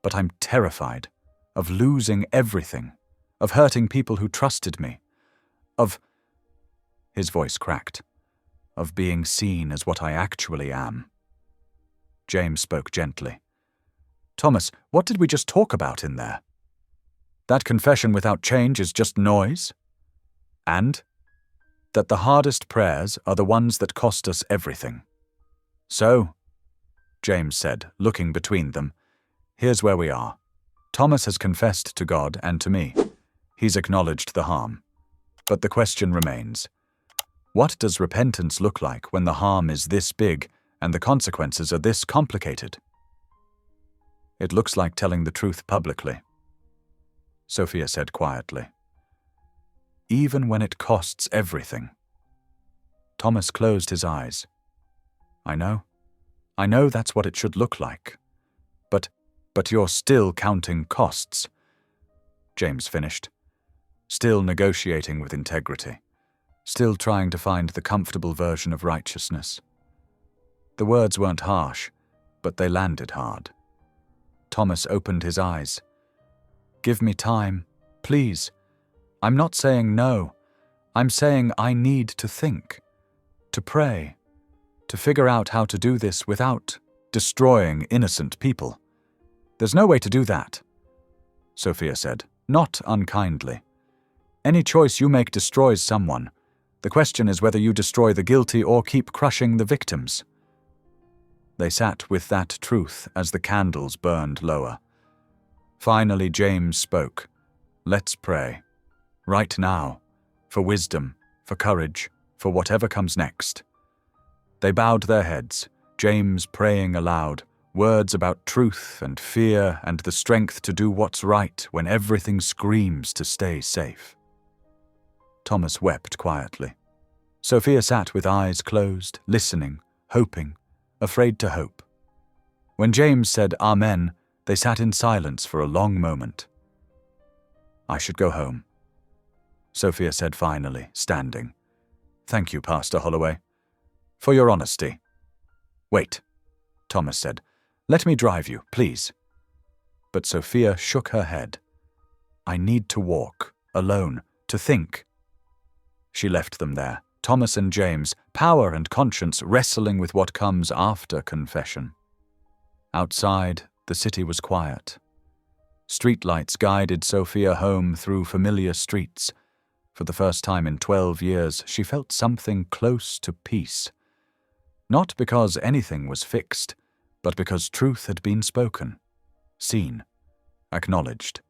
But I'm terrified of losing everything, of hurting people who trusted me, of—" his voice cracked, "of being seen as what I actually am." James spoke gently. "Thomas, what did we just talk about in there? That confession without change is just noise? And that the hardest prayers are the ones that cost us everything. So," James said, looking between them, "here's where we are. Thomas has confessed to God and to me. He's acknowledged the harm. But the question remains. What does repentance look like when the harm is this big and the consequences are this complicated?" "It looks like telling the truth publicly," Sophia said quietly. even when it costs everything. Thomas closed his eyes. I know that's what it should look like. But you're still counting costs. James finished, still negotiating with integrity, still trying to find the comfortable version of righteousness. The words weren't harsh, but they landed hard. Thomas opened his eyes. Give me time, please. I'm not saying no. I'm saying I need to think, to pray, to figure out how to do this without destroying innocent people. There's no way to do that, Sophia said, not unkindly. Any choice you make destroys someone. The question is whether you destroy the guilty or keep crushing the victims. They sat with that truth as the candles burned lower. Finally, James spoke. Let's pray. Right now. For wisdom, for courage, for whatever comes next. They bowed their heads, James praying aloud, words about truth and fear and the strength to do what's right when everything screams to stay safe. Thomas wept quietly. Sophia sat with eyes closed, listening, hoping, afraid to hope. When James said Amen, they sat in silence for a long moment. I should go home, Sophia said finally, standing. Thank you, Pastor Holloway, for your honesty. Wait, Thomas said. Let me drive you, please. But Sophia shook her head. I need to walk, alone, to think. She left them there, Thomas and James, power and conscience wrestling with what comes after confession. Outside, the city was quiet. Streetlights guided Sophia home through familiar streets. For the first time in 12 years, she felt something close to peace. Not because anything was fixed, but because truth had been spoken, seen, acknowledged.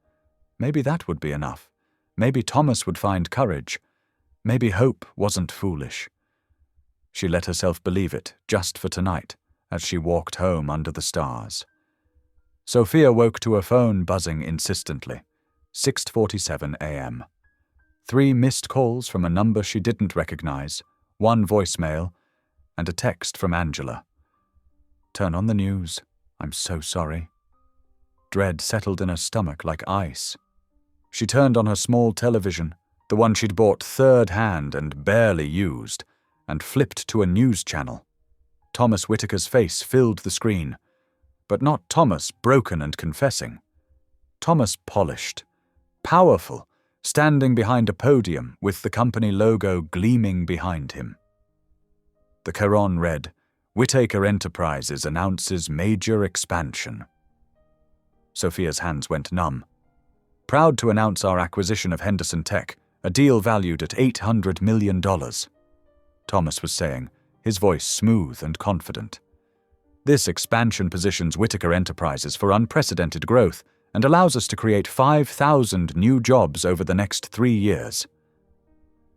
Maybe that would be enough. Maybe Thomas would find courage. Maybe hope wasn't foolish. She let herself believe it, just for tonight, as she walked home under the stars. Sophia woke to her phone buzzing insistently. 6:47 a.m. 3 missed calls from a number she didn't recognize, 1 voicemail, and a text from Angela. Turn on the news. I'm so sorry. Dread settled in her stomach like ice. She turned on her small television, the one she'd bought third-hand and barely used, and flipped to a news channel. Thomas Whitaker's face filled the screen, but not Thomas broken and confessing. Thomas polished, powerful, standing behind a podium with the company logo gleaming behind him. The Charon read, Whitaker Enterprises announces major expansion. Sophia's hands went numb. Proud to announce our acquisition of Henderson Tech, a deal valued at $800 million, Thomas was saying, his voice smooth and confident. This expansion positions Whitaker Enterprises for unprecedented growth and allows us to create 5,000 new jobs over the next 3 years.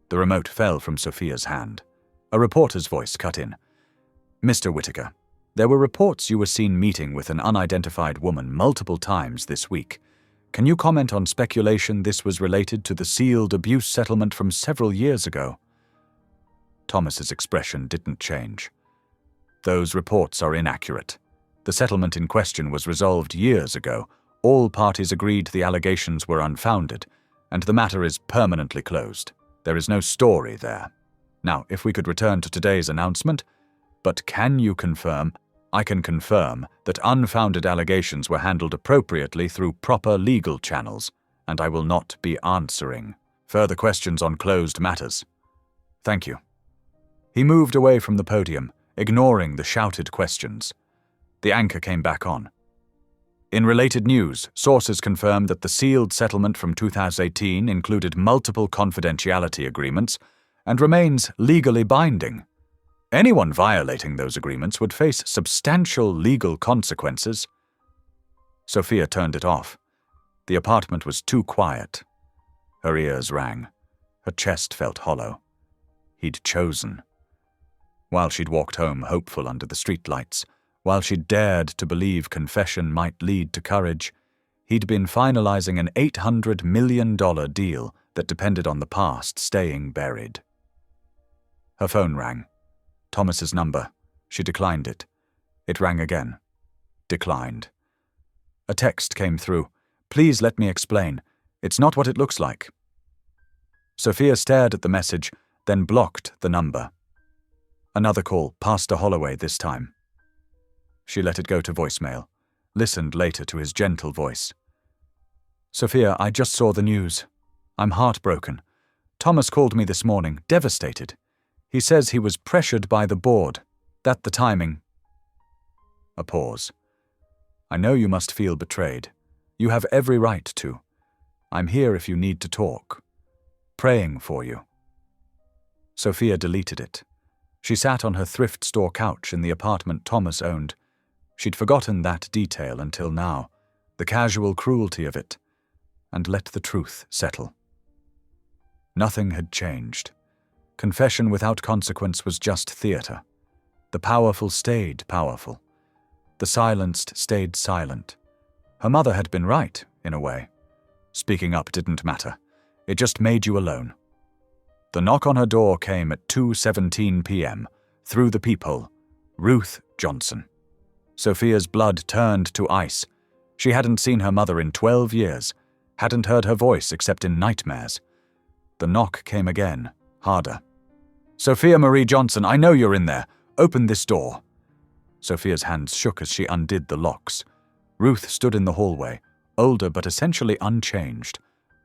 The remote fell from Sophia's hand. A reporter's voice cut in. Mr. Whitaker, there were reports you were seen meeting with an unidentified woman multiple times this week. Can you comment on speculation this was related to the sealed abuse settlement from several years ago? Thomas's expression didn't change. Those reports are inaccurate. The settlement in question was resolved years ago. All parties agreed the allegations were unfounded, and the matter is permanently closed. There is no story there. Now, if we could return to today's announcement, but can you confirm? I can confirm that unfounded allegations were handled appropriately through proper legal channels, and I will not be answering further questions on closed matters. Thank you. He moved away from the podium, ignoring the shouted questions. The anchor came back on. In related news, sources confirmed that the sealed settlement from 2018 included multiple confidentiality agreements and remains legally binding. Anyone violating those agreements would face substantial legal consequences. Sophia turned it off. The apartment was too quiet. Her ears rang. Her chest felt hollow. He'd chosen. While she'd walked home hopeful under the streetlights, while she'd dared to believe confession might lead to courage, he'd been finalizing an $800 million deal that depended on the past staying buried. Her phone rang. Thomas's number. She declined it. It rang again. Declined. A text came through. "Please let me explain. It's not what it looks like." Sophia stared at the message, then blocked the number. Another call, Pastor Holloway this time. She let it go to voicemail, listened later to his gentle voice. "Sophia, I just saw the news. I'm heartbroken. Thomas called me this morning, devastated. He says he was pressured by the board. That the timing." A pause. "I know you must feel betrayed. You have every right to. I'm here if you need to talk. Praying for you." Sophia deleted it. She sat on her thrift store couch in the apartment Thomas owned. She'd forgotten that detail until now, the casual cruelty of it, and let the truth settle. Nothing had changed. Confession without consequence was just theater. The powerful stayed powerful. The silenced stayed silent. Her mother had been right, in a way. Speaking up didn't matter. It just made you alone. The knock on her door came at 2:17 p.m. Through the peephole. Ruth Johnson. Sophia's blood turned to ice. She hadn't seen her mother in 12 years, hadn't heard her voice except in nightmares. The knock came again, harder. "Sophia Marie Johnson, I know you're in there. Open this door." Sophia's hands shook as she undid the locks. Ruth stood in the hallway, older but essentially unchanged.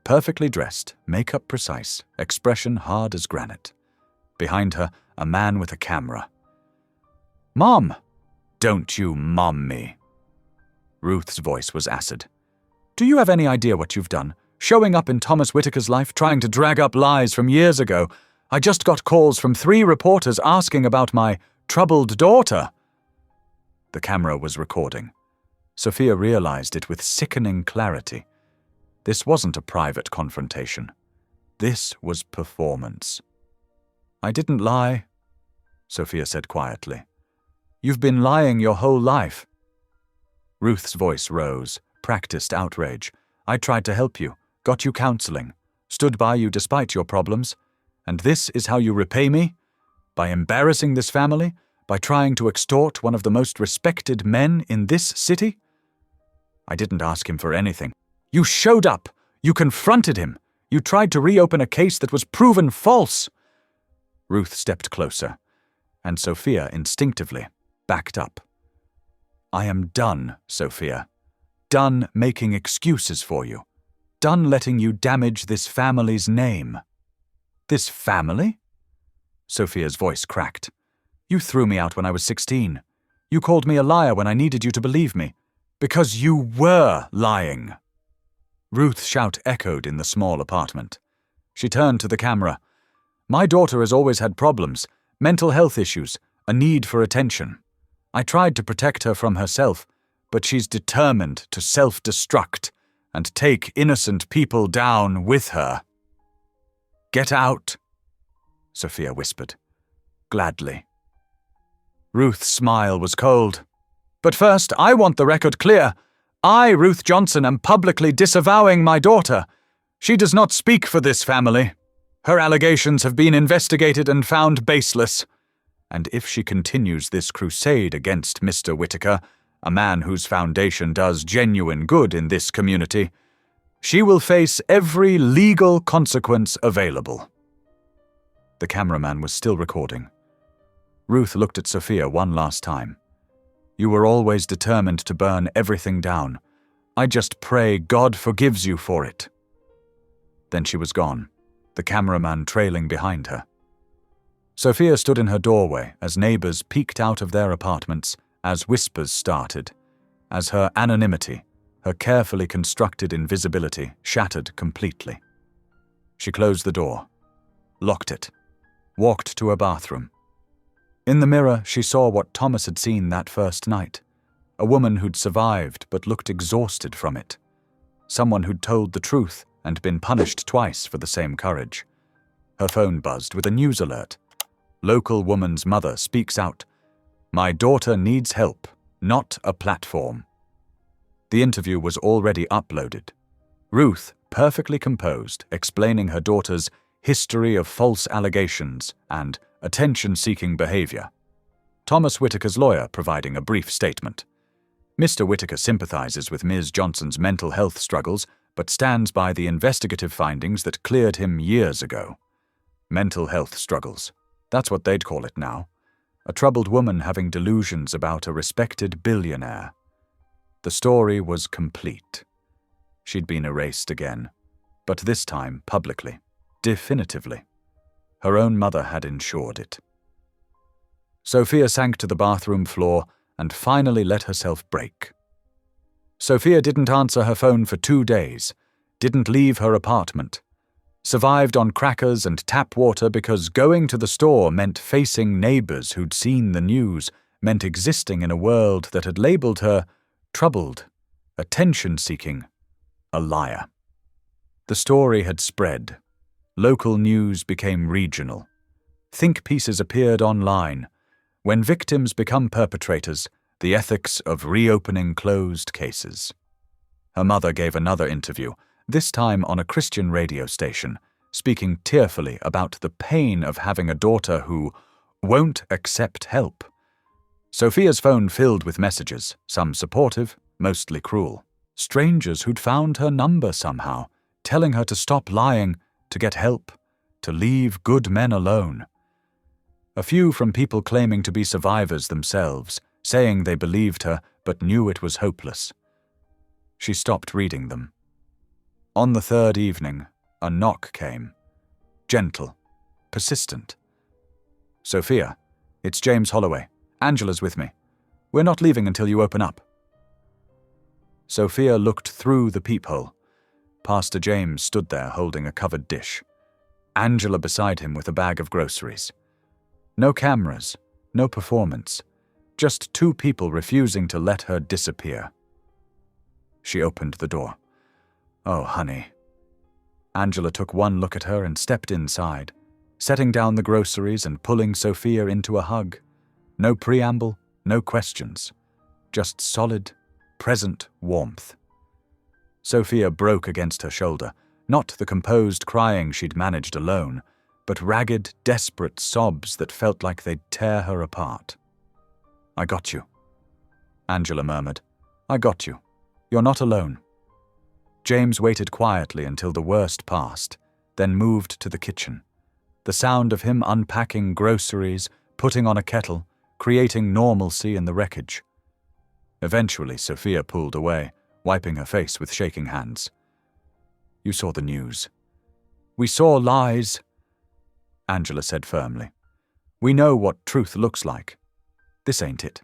Perfectly dressed, makeup precise, expression hard as granite. Behind her, a man with a camera. "Mom!" "Don't you mom me." Ruth's voice was acid. "Do you have any idea what you've done? Showing up in Thomas Whitaker's life, trying to drag up lies from years ago. I just got calls from 3 reporters asking about my troubled daughter." The camera was recording. Sophia realized it with sickening clarity. This wasn't a private confrontation. This was performance. "I didn't lie," Sophia said quietly. "You've been lying your whole life." Ruth's voice rose, practiced outrage. "I tried to help you, got you counseling, stood by you despite your problems. And this is how you repay me? By embarrassing this family? By trying to extort one of the most respected men in this city?" "I didn't ask him for anything." "You showed up. You confronted him. You tried to reopen a case that was proven false." Ruth stepped closer, and Sophia instinctively backed up. "I am done, Sophia. Done making excuses for you. Done letting you damage this family's name." "This family?" Sophia's voice cracked. "You threw me out when I was 16. You called me a liar when I needed you to believe me. Because you were lying." Ruth's shout echoed in the small apartment. She turned to the camera. "My daughter has always had problems, mental health issues, a need for attention. I tried to protect her from herself, but she's determined to self-destruct and take innocent people down with her." "Get out," Sophia whispered. "Gladly." Ruth's smile was cold. "But first, I want the record clear. I, Ruth Johnson, am publicly disavowing my daughter. She does not speak for this family. Her allegations have been investigated and found baseless. And if she continues this crusade against Mr. Whitaker, a man whose foundation does genuine good in this community, she will face every legal consequence available." The cameraman was still recording. Ruth looked at Sophia one last time. "You were always determined to burn everything down. I just pray God forgives you for it." Then she was gone, the cameraman trailing behind her. Sophia stood in her doorway as neighbors peeked out of their apartments, as whispers started, as her anonymity, her carefully constructed invisibility, shattered completely. She closed the door, locked it, walked to her bathroom. In the mirror, she saw what Thomas had seen that first night, a woman who'd survived but looked exhausted from it, someone who'd told the truth and been punished twice for the same courage. Her phone buzzed with a news alert. Local woman's mother speaks out. "My daughter needs help, not a platform." The interview was already uploaded. Ruth, perfectly composed, explaining her daughter's history of false allegations and attention-seeking behavior. Thomas Whitaker's lawyer providing a brief statement. Mr. Whitaker sympathizes with Ms. Johnson's mental health struggles, but stands by the investigative findings that cleared him years ago. Mental health struggles. That's what they'd call it now. A troubled woman having delusions about a respected billionaire. The story was complete. She'd been erased again, but this time publicly, definitively. Her own mother had ensured it. Sophia sank to the bathroom floor and finally let herself break. Sophia didn't answer her phone for 2 days, didn't leave her apartment, survived on crackers and tap water because going to the store meant facing neighbors who'd seen the news, meant existing in a world that had labeled her troubled, attention-seeking, a liar. The story had spread. Local news became regional. Think pieces appeared online. When victims become perpetrators, the ethics of reopening closed cases. Her mother gave another interview, this time on a Christian radio station, speaking tearfully about the pain of having a daughter who won't accept help. Sophia's phone filled with messages, some supportive, mostly cruel. Strangers who'd found her number somehow, telling her to stop lying, to get help, to leave good men alone. A few from people claiming to be survivors themselves, saying they believed her but knew it was hopeless. She stopped reading them. On the third evening, a knock came. Gentle, persistent. "Sophia, it's James Holloway. Angela's with me. We're not leaving until you open up." Sophia looked through the peephole. Pastor James stood there holding a covered dish. Angela beside him with a bag of groceries. No cameras, no performance. Just 2 people refusing to let her disappear. She opened the door. "Oh, honey." Angela took one look at her and stepped inside, setting down the groceries and pulling Sophia into a hug. No preamble, no questions. Just solid, present warmth. Sophia broke against her shoulder, not the composed crying she'd managed alone, but ragged, desperate sobs that felt like they'd tear her apart. "I got you," Angela murmured. "I got you. You're not alone." James waited quietly until the worst passed, then moved to the kitchen. The sound of him unpacking groceries, putting on a kettle, creating normalcy in the wreckage. Eventually, Sophia pulled away, wiping her face with shaking hands. "You saw the news." "We saw lies," Angela said firmly. "We know what truth looks like. This ain't it."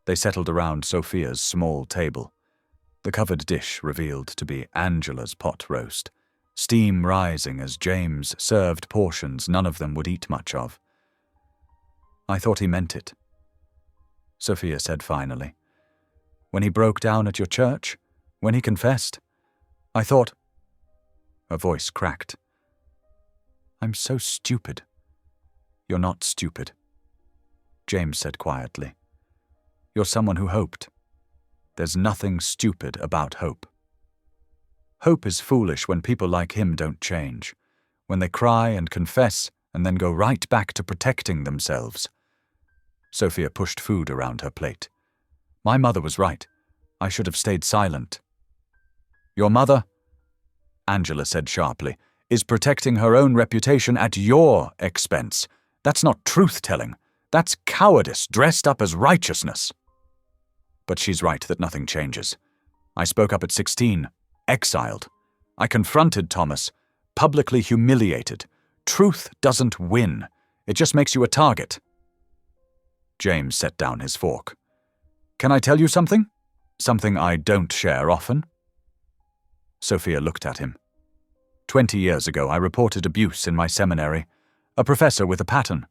They settled around Sophia's small table. The covered dish revealed to be Angela's pot roast, steam rising as James served portions none of them would eat much of. "I thought he meant it," Sophia said finally. "When he broke down at your church, when he confessed, I thought—" Her voice cracked. "I'm so stupid." "You're not stupid," James said quietly. "You're someone who hoped. There's nothing stupid about hope. Hope is foolish when people like him don't change, when they cry and confess and then go right back to protecting themselves." Sophia pushed food around her plate. "My mother was right. I should have stayed silent." "Your mother," Angela said sharply, "is protecting her own reputation at your expense. That's not truth-telling. That's cowardice dressed up as righteousness." "But she's right that nothing changes. I spoke up at 16, exiled. I confronted Thomas, publicly humiliated. Truth doesn't win. It just makes you a target." James set down his fork. "Can I tell you something? Something I don't share often?" Sophia looked at him. 20 years ago, I reported abuse in my seminary. A professor with a pattern.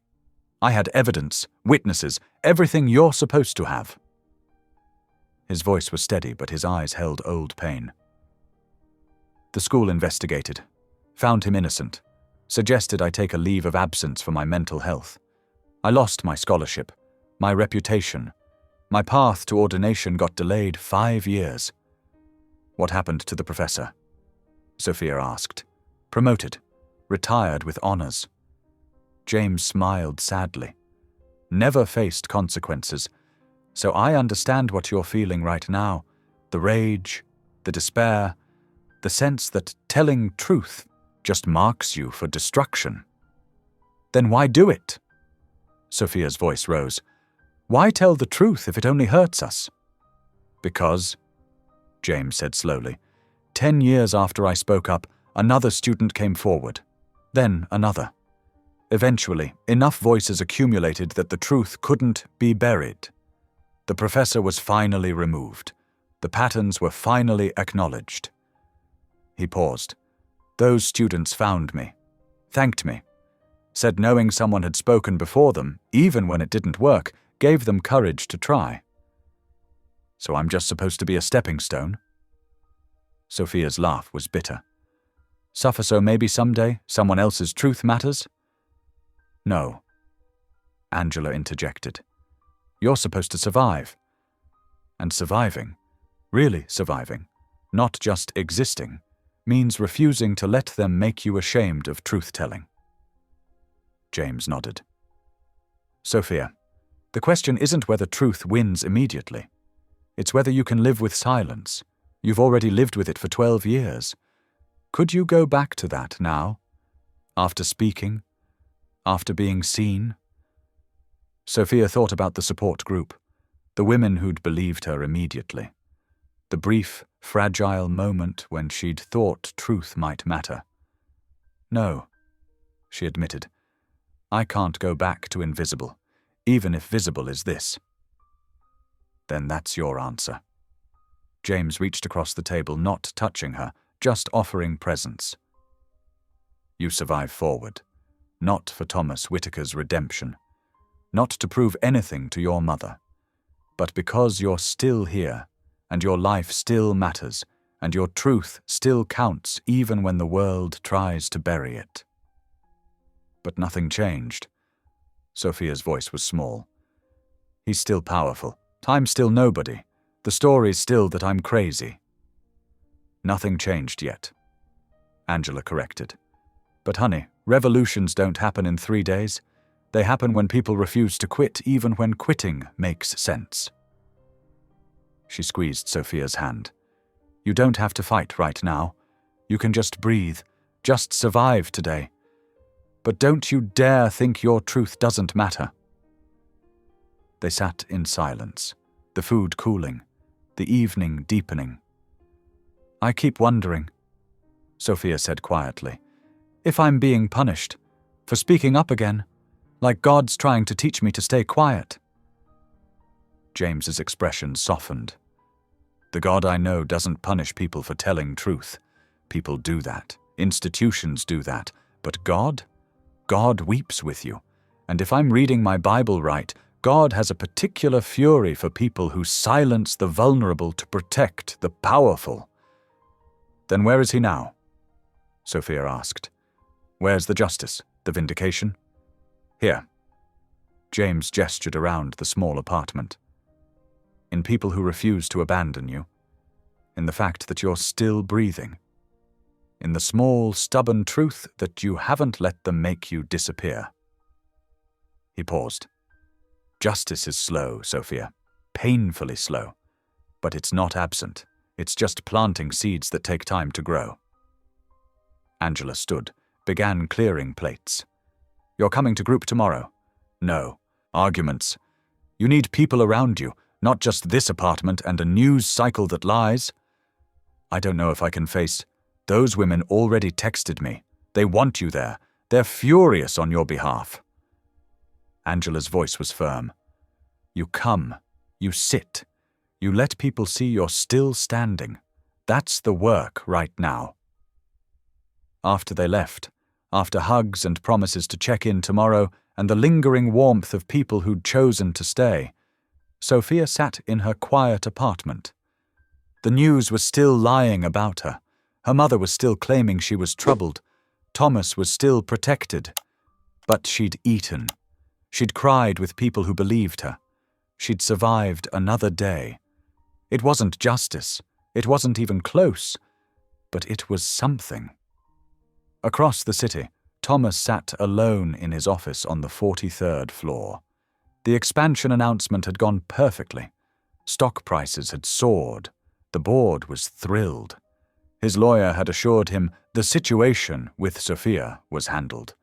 I had evidence, witnesses, everything you're supposed to have." His voice was steady, but his eyes held old pain. "The school investigated, found him innocent, suggested I take a leave of absence for my mental health. I lost my scholarship, my reputation. My path to ordination got delayed 5 years. What happened to the professor? Sophia asked. Promoted. Retired with honors. James smiled sadly. Never faced consequences. So I understand what you're feeling right now. The rage, the despair, the sense that telling truth just marks you for destruction. Then why do it? Sophia's voice rose. Why tell the truth if it only hurts us? Because, James said slowly, 10 years after I spoke up, another student came forward. Then another. Eventually, enough voices accumulated that the truth couldn't be buried. The professor was finally removed. The patterns were finally acknowledged. He paused. Those students found me, thanked me, said knowing someone had spoken before them, even when it didn't work, gave them courage to try. So I'm just supposed to be a stepping stone? Sophia's laugh was bitter. Suffer so maybe someday someone else's truth matters? No. Angela interjected. You're supposed to survive. And surviving, really surviving, not just existing, means refusing to let them make you ashamed of truth-telling. James nodded. Sophia, the question isn't whether truth wins immediately. It's whether you can live with silence. You've already lived with it for 12 years. Could you go back to that now? After speaking? After being seen? Sophia thought about the support group, the women who'd believed her immediately. The brief, fragile moment when she'd thought truth might matter. No, she admitted. I can't go back to invisible, even if visible is this. Then that's your answer. James reached across the table, not touching her, just offering presence. You survive forward, not for Thomas Whitaker's redemption, not to prove anything to your mother, but because you're still here, and your life still matters, and your truth still counts even when the world tries to bury it. But nothing changed. Sophia's voice was small. He's still powerful. I'm still nobody. The story's still that I'm crazy. Nothing changed yet. Angela corrected. But honey, revolutions don't happen in 3 days. They happen when people refuse to quit, even when quitting makes sense. She squeezed Sophia's hand. You don't have to fight right now. You can just breathe, just survive today. But don't you dare think your truth doesn't matter. They sat in silence, the food cooling, the evening deepening. I keep wondering, Sophia said quietly, if I'm being punished for speaking up again, like God's trying to teach me to stay quiet. James's expression softened. The God I know doesn't punish people for telling truth. People do that. Institutions do that. But God? God weeps with you. And if I'm reading my Bible right, God has a particular fury for people who silence the vulnerable to protect the powerful. Then where is he now? Sophia asked. Where's the justice, the vindication? Here. James gestured around the small apartment. In people who refuse to abandon you. In the fact that you're still breathing. In the small, stubborn truth that you haven't let them make you disappear. He paused. Justice is slow, Sophia. Painfully slow. But it's not absent. It's just planting seeds that take time to grow. Angela stood, began clearing plates. You're coming to group tomorrow? No. Arguments. You need people around you, not just this apartment and a news cycle that lies. I don't know if I can face. Those women already texted me. They want you there. They're furious on your behalf. Angela's voice was firm. You come. You sit. You let people see you're still standing. That's the work right now. After they left, after hugs and promises to check in tomorrow and the lingering warmth of people who'd chosen to stay, Sophia sat in her quiet apartment. The news was still lying about her. Her mother was still claiming she was troubled. Thomas was still protected. But she'd eaten. She'd cried with people who believed her. She'd survived another day. It wasn't justice. It wasn't even close. but it was something. Across the city, Thomas sat alone in his office on the 43rd floor. The expansion announcement had gone perfectly. Stock prices had soared. The board was thrilled. His lawyer had assured him the situation with Sophia was handled.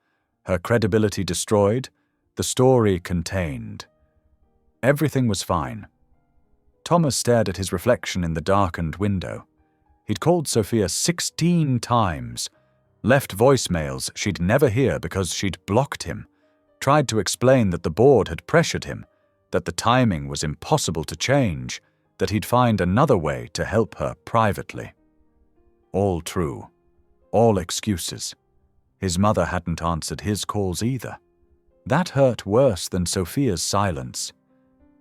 Her credibility destroyed, the story contained. Everything was fine. Thomas stared at his reflection in the darkened window. He'd called Sophia 16 times, left voicemails she'd never hear because she'd blocked him, tried to explain that the board had pressured him, that the timing was impossible to change, that he'd find another way to help her privately. All true. All excuses. His mother hadn't answered his calls either. That hurt worse than Sophia's silence.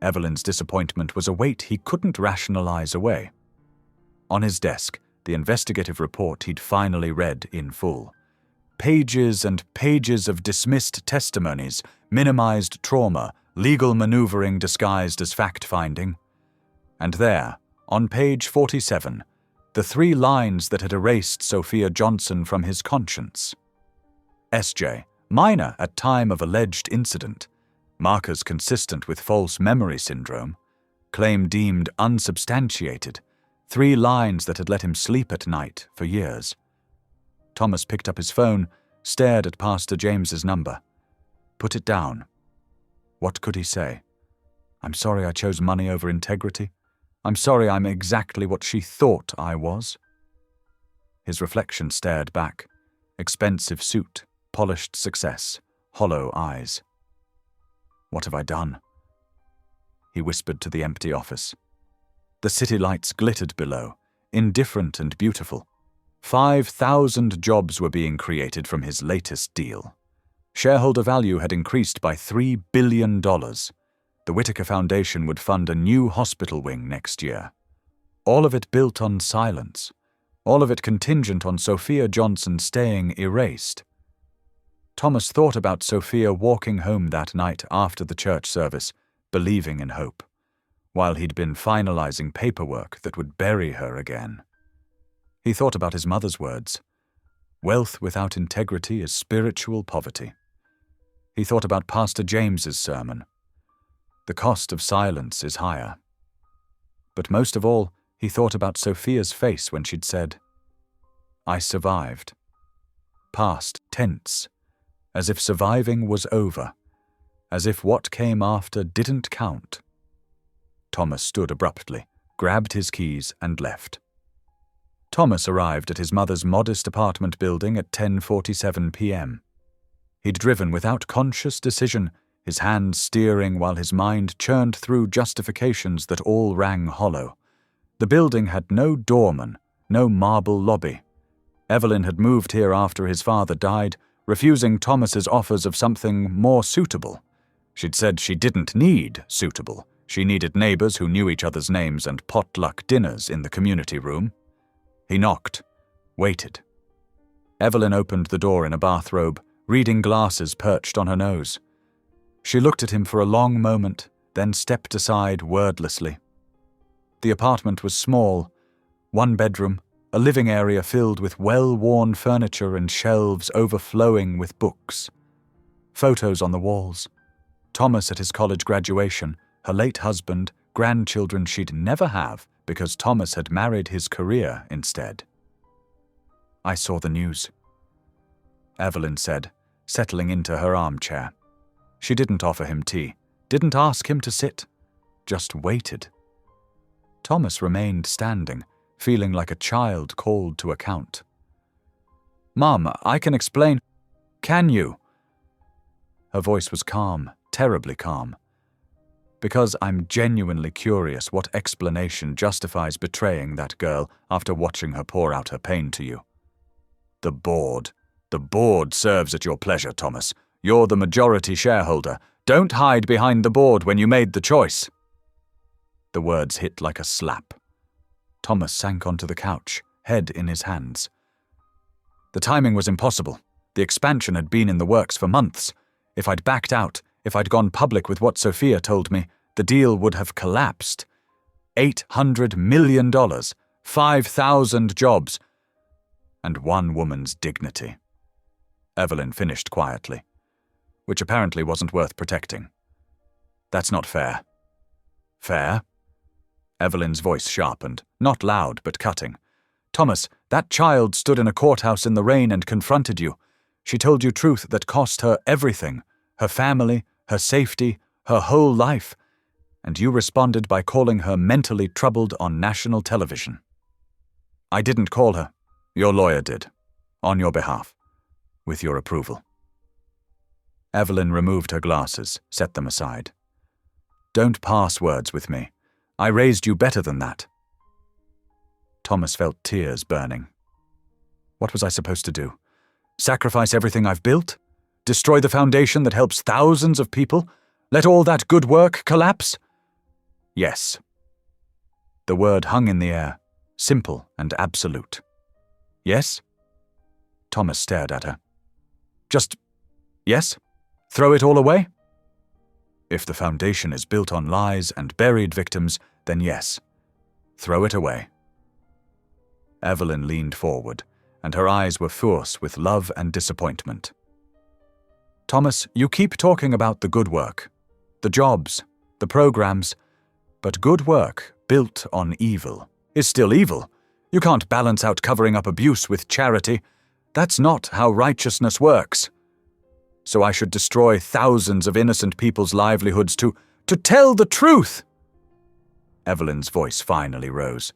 Evelyn's disappointment was a weight he couldn't rationalize away. On his desk, the investigative report he'd finally read in full. Pages and pages of dismissed testimonies, minimized trauma, legal maneuvering disguised as fact-finding. And there, on page 47, the 3 lines that had erased Sophia Johnson from his conscience. S.J., minor at time of alleged incident, markers consistent with false memory syndrome, claim deemed unsubstantiated, 3 lines that had let him sleep at night for years. Thomas picked up his phone, stared at Pastor James's number. Put it down. What could he say? I'm sorry I chose money over integrity. I'm sorry I'm exactly what she thought I was. His reflection stared back. Expensive suit, polished success, hollow eyes. What have I done? He whispered to the empty office. The city lights glittered below, indifferent and beautiful. 5,000 jobs were being created from his latest deal. Shareholder value had increased by $3 billion. The Whitaker Foundation would fund a new hospital wing next year. All of it built on silence. All of it contingent on Sophia Johnson staying erased. Thomas thought about Sophia walking home that night after the church service, believing in hope, while he'd been finalizing paperwork that would bury her again. He thought about his mother's words. Wealth without integrity is spiritual poverty. He thought about Pastor James's sermon. The cost of silence is higher. But most of all, he thought about Sophia's face when she'd said, I survived. Past tense, as if surviving was over, as if what came after didn't count. Thomas stood abruptly, grabbed his keys, and left. Thomas arrived at his mother's modest apartment building at 10:47 p.m. He'd driven without conscious decision, his hands steering while his mind churned through justifications that all rang hollow. The building had no doorman, no marble lobby. Evelyn had moved here after his father died, refusing Thomas's offers of something more suitable. She'd said she didn't need suitable. She needed neighbors who knew each other's names and potluck dinners in the community room. He knocked, waited. Evelyn opened the door in a bathrobe, reading glasses perched on her nose. She looked at him for a long moment, then stepped aside wordlessly. The apartment was small, 1 bedroom, a living area filled with well-worn furniture and shelves overflowing with books. Photos on the walls. Thomas at his college graduation, her late husband, grandchildren she'd never have because Thomas had married his career instead. I saw the news, Evelyn said, settling into her armchair. She didn't offer him tea, didn't ask him to sit, just waited. Thomas remained standing, feeling like a child called to account. Mom, I can explain. Can you? Her voice was calm, terribly calm. Because I'm genuinely curious what explanation justifies betraying that girl after watching her pour out her pain to you. The board. The board serves at your pleasure, Thomas. You're the majority shareholder. Don't hide behind the board when you made the choice. The words hit like a slap. Thomas sank onto the couch, head in his hands. The timing was impossible. The expansion had been in the works for months. If I'd backed out, if I'd gone public with what Sophia told me, the deal would have collapsed. $800 million, 5,000 jobs. and one woman's dignity. Evelyn finished quietly, which apparently wasn't worth protecting. That's not fair. Fair? Evelyn's voice sharpened, not loud but cutting. Thomas, that child stood in a courthouse in the rain and confronted you. She told you truth that cost her everything, her family, her safety, her whole life, and you responded by calling her mentally troubled on national television. I didn't call her. Your lawyer did, on your behalf, with your approval. Evelyn removed her glasses, set them aside. Don't pass words with me. I raised you better than that. Thomas felt tears burning. What was I supposed to do? Sacrifice everything I've built? Destroy the foundation that helps thousands of people? Let all that good work collapse? Yes. The word hung in the air, simple and absolute. Yes? Thomas stared at her. Just, yes? Throw it all away? If the foundation is built on lies and buried victims, then yes. Throw it away. Evelyn leaned forward, and her eyes were fierce with love and disappointment. Thomas, you keep talking about the good work, the jobs, the programs, but good work built on evil is still evil. You can't balance out covering up abuse with charity. That's not how righteousness works. So I should destroy thousands of innocent people's livelihoods to tell the truth. Evelyn's voice finally rose.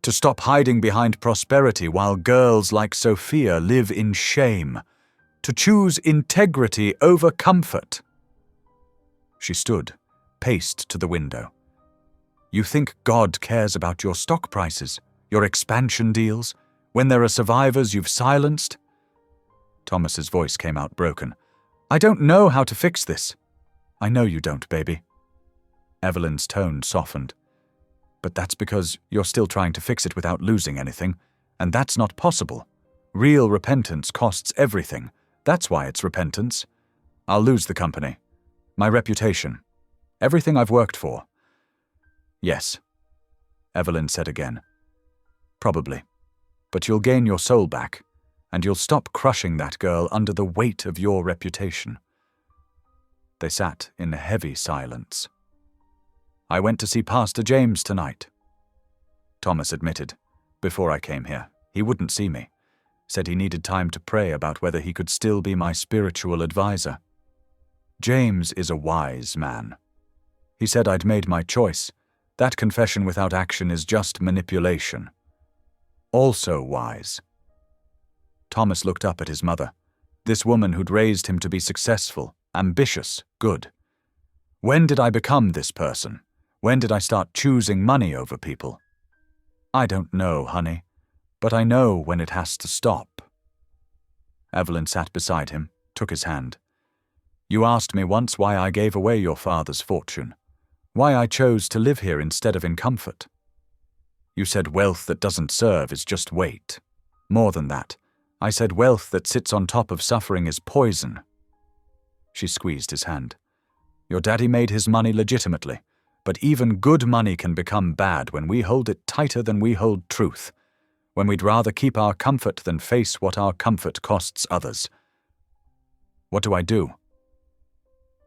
To stop hiding behind prosperity while girls like Sophia live in shame. To choose integrity over comfort. She stood, paced to the window. You think God cares about your stock prices, your expansion deals, when there are survivors you've silenced? Thomas's voice came out broken. I don't know how to fix this. I know you don't, baby. Evelyn's tone softened. But that's because you're still trying to fix it without losing anything, and that's not possible. Real repentance costs everything. That's why it's repentance. I'll lose the company. My reputation. Everything I've worked for. Yes, Evelyn said again. Probably. But you'll gain your soul back, and you'll stop crushing that girl under the weight of your reputation. They sat in a heavy silence. I went to see Pastor James tonight. Thomas admitted. Before I came here, he wouldn't see me. Said he needed time to pray about whether he could still be my spiritual advisor. James is a wise man. He said I'd made my choice. That confession without action is just manipulation. Also wise. Thomas looked up at his mother, this woman who'd raised him to be successful, ambitious, good. When did I become this person? When did I start choosing money over people? I don't know, honey, but I know when it has to stop. Evelyn sat beside him, took his hand. You asked me once why I gave away your father's fortune, why I chose to live here instead of in comfort. You said wealth that doesn't serve is just weight. More than that, I said wealth that sits on top of suffering is poison. She squeezed his hand. Your daddy made his money legitimately, but even good money can become bad when we hold it tighter than we hold truth, when we'd rather keep our comfort than face what our comfort costs others. What do I do?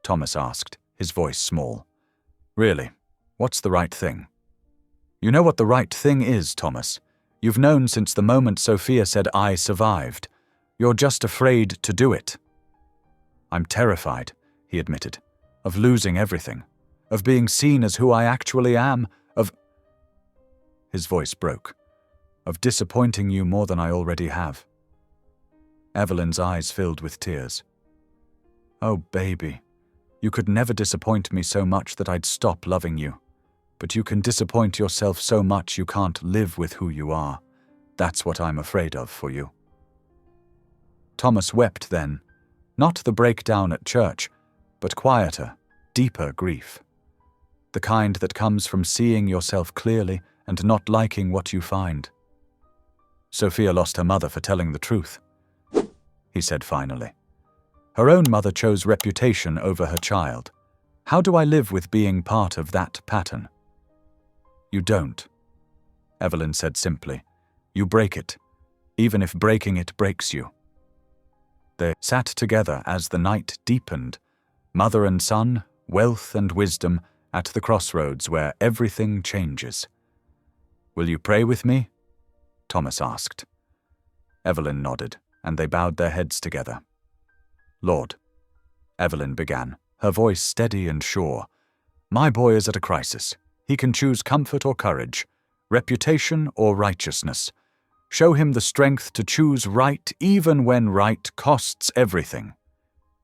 Thomas asked, his voice small. Really, what's the right thing? You know what the right thing is, Thomas. You've known since the moment Sophia said I survived. You're just afraid to do it. I'm terrified, he admitted, of losing everything, of being seen as who I actually am, of... His voice broke. Of disappointing you more than I already have. Evelyn's eyes filled with tears. Oh, baby, you could never disappoint me so much that I'd stop loving you. But you can disappoint yourself so much you can't live with who you are. That's what I'm afraid of for you. Thomas wept then, not the breakdown at church, but quieter, deeper grief. The kind that comes from seeing yourself clearly and not liking what you find. Sophia lost her mother for telling the truth, he said finally. Her own mother chose reputation over her child. How do I live with being part of that pattern? You don't, Evelyn said simply. You break it. even if breaking it breaks you. They sat together as the night deepened, mother and son, wealth and wisdom, at the crossroads where everything changes. "Will you pray with me?" Thomas asked. Evelyn nodded, and they bowed their heads together. "Lord," Evelyn began, her voice steady and sure, "my boy is at a crisis. He can choose comfort or courage, reputation or righteousness. Show him the strength to choose right even when right costs everything.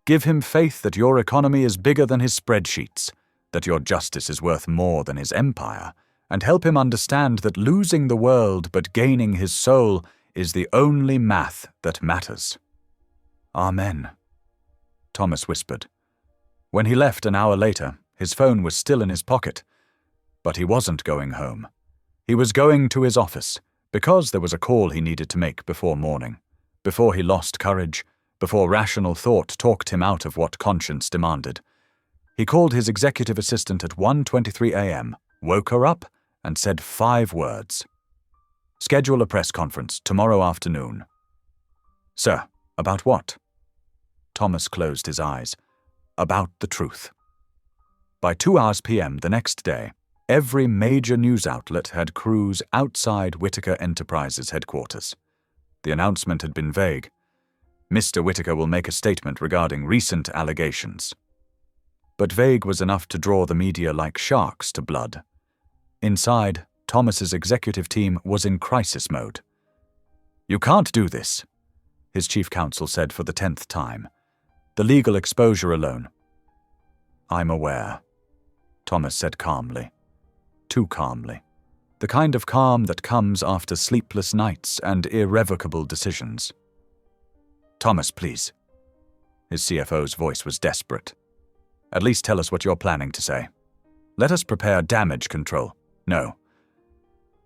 Give him faith that your economy is bigger than his spreadsheets, that your justice is worth more than his empire, and help him understand that losing the world but gaining his soul is the only math that matters." "Amen," Thomas whispered. When he left an hour later, his phone was still in his pocket. But he wasn't going home. He was going to his office, because there was a call he needed to make before morning, before he lost courage, before rational thought talked him out of what conscience demanded. He called his executive assistant at 1:23 a.m., woke her up, and said 5 words. "Schedule a press conference tomorrow afternoon." "Sir, about what?" Thomas closed his eyes. "About the truth." By 2 p.m. the next day, every major news outlet had crews outside Whitaker Enterprises headquarters. The announcement had been vague. "Mr. Whitaker will make a statement regarding recent allegations." But vague was enough to draw the media like sharks to blood. Inside, Thomas's executive team was in crisis mode. "You can't do this," his chief counsel said for the 10th time. "The legal exposure alone." "I'm aware," Thomas said calmly. Too calmly. The kind of calm that comes after sleepless nights and irrevocable decisions. "Thomas, please." His CFO's voice was desperate. "At least tell us what you're planning to say. Let us prepare damage control." "No."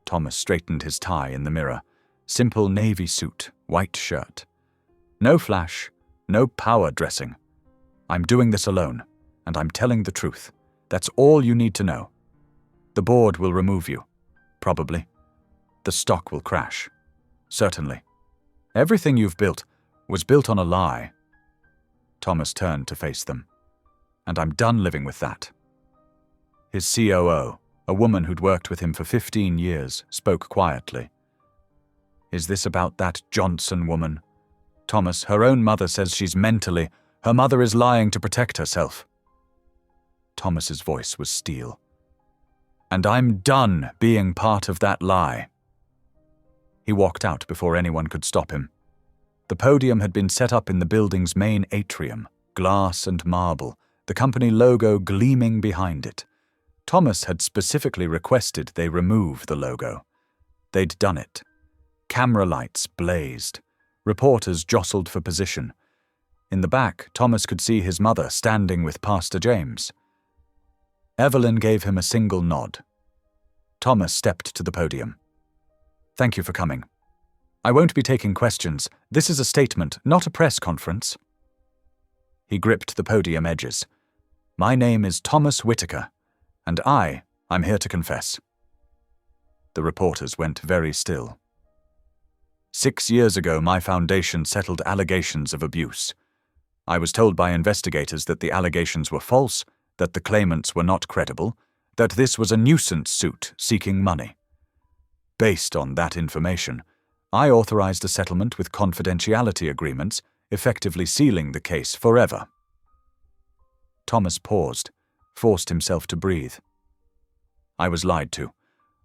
Thomas straightened his tie in the mirror. Simple navy suit, white shirt. "No flash, no power dressing. I'm doing this alone, and I'm telling the truth. That's all you need to know. The board will remove you. Probably. The stock will crash. Certainly. Everything you've built was built on a lie." Thomas turned to face them. "And I'm done living with that." His COO, a woman who'd worked with him for 15 years, spoke quietly. "Is this about that Johnson woman? Thomas, her own mother says she's mentally. Her mother is lying to protect herself." Thomas's voice was steel. "And I'm done being part of that lie." He walked out before anyone could stop him. The podium had been set up in the building's main atrium, glass and marble, the company logo gleaming behind it. Thomas had specifically requested they remove the logo. They'd done it. Camera lights blazed. Reporters jostled for position. In the back, Thomas could see his mother standing with Pastor James. Evelyn gave him a single nod. Thomas stepped to the podium. "Thank you for coming. I won't be taking questions. This is a statement, not a press conference." He gripped the podium edges. "My name is Thomas Whitaker, and I'm here to confess." The reporters went very still. 6 years ago, my foundation settled allegations of abuse. I was told by investigators that the allegations were false, that the claimants were not credible, that this was a nuisance suit seeking money. Based on that information, I authorized a settlement with confidentiality agreements, effectively sealing the case forever. Thomas paused, forced himself to breathe. I was lied to.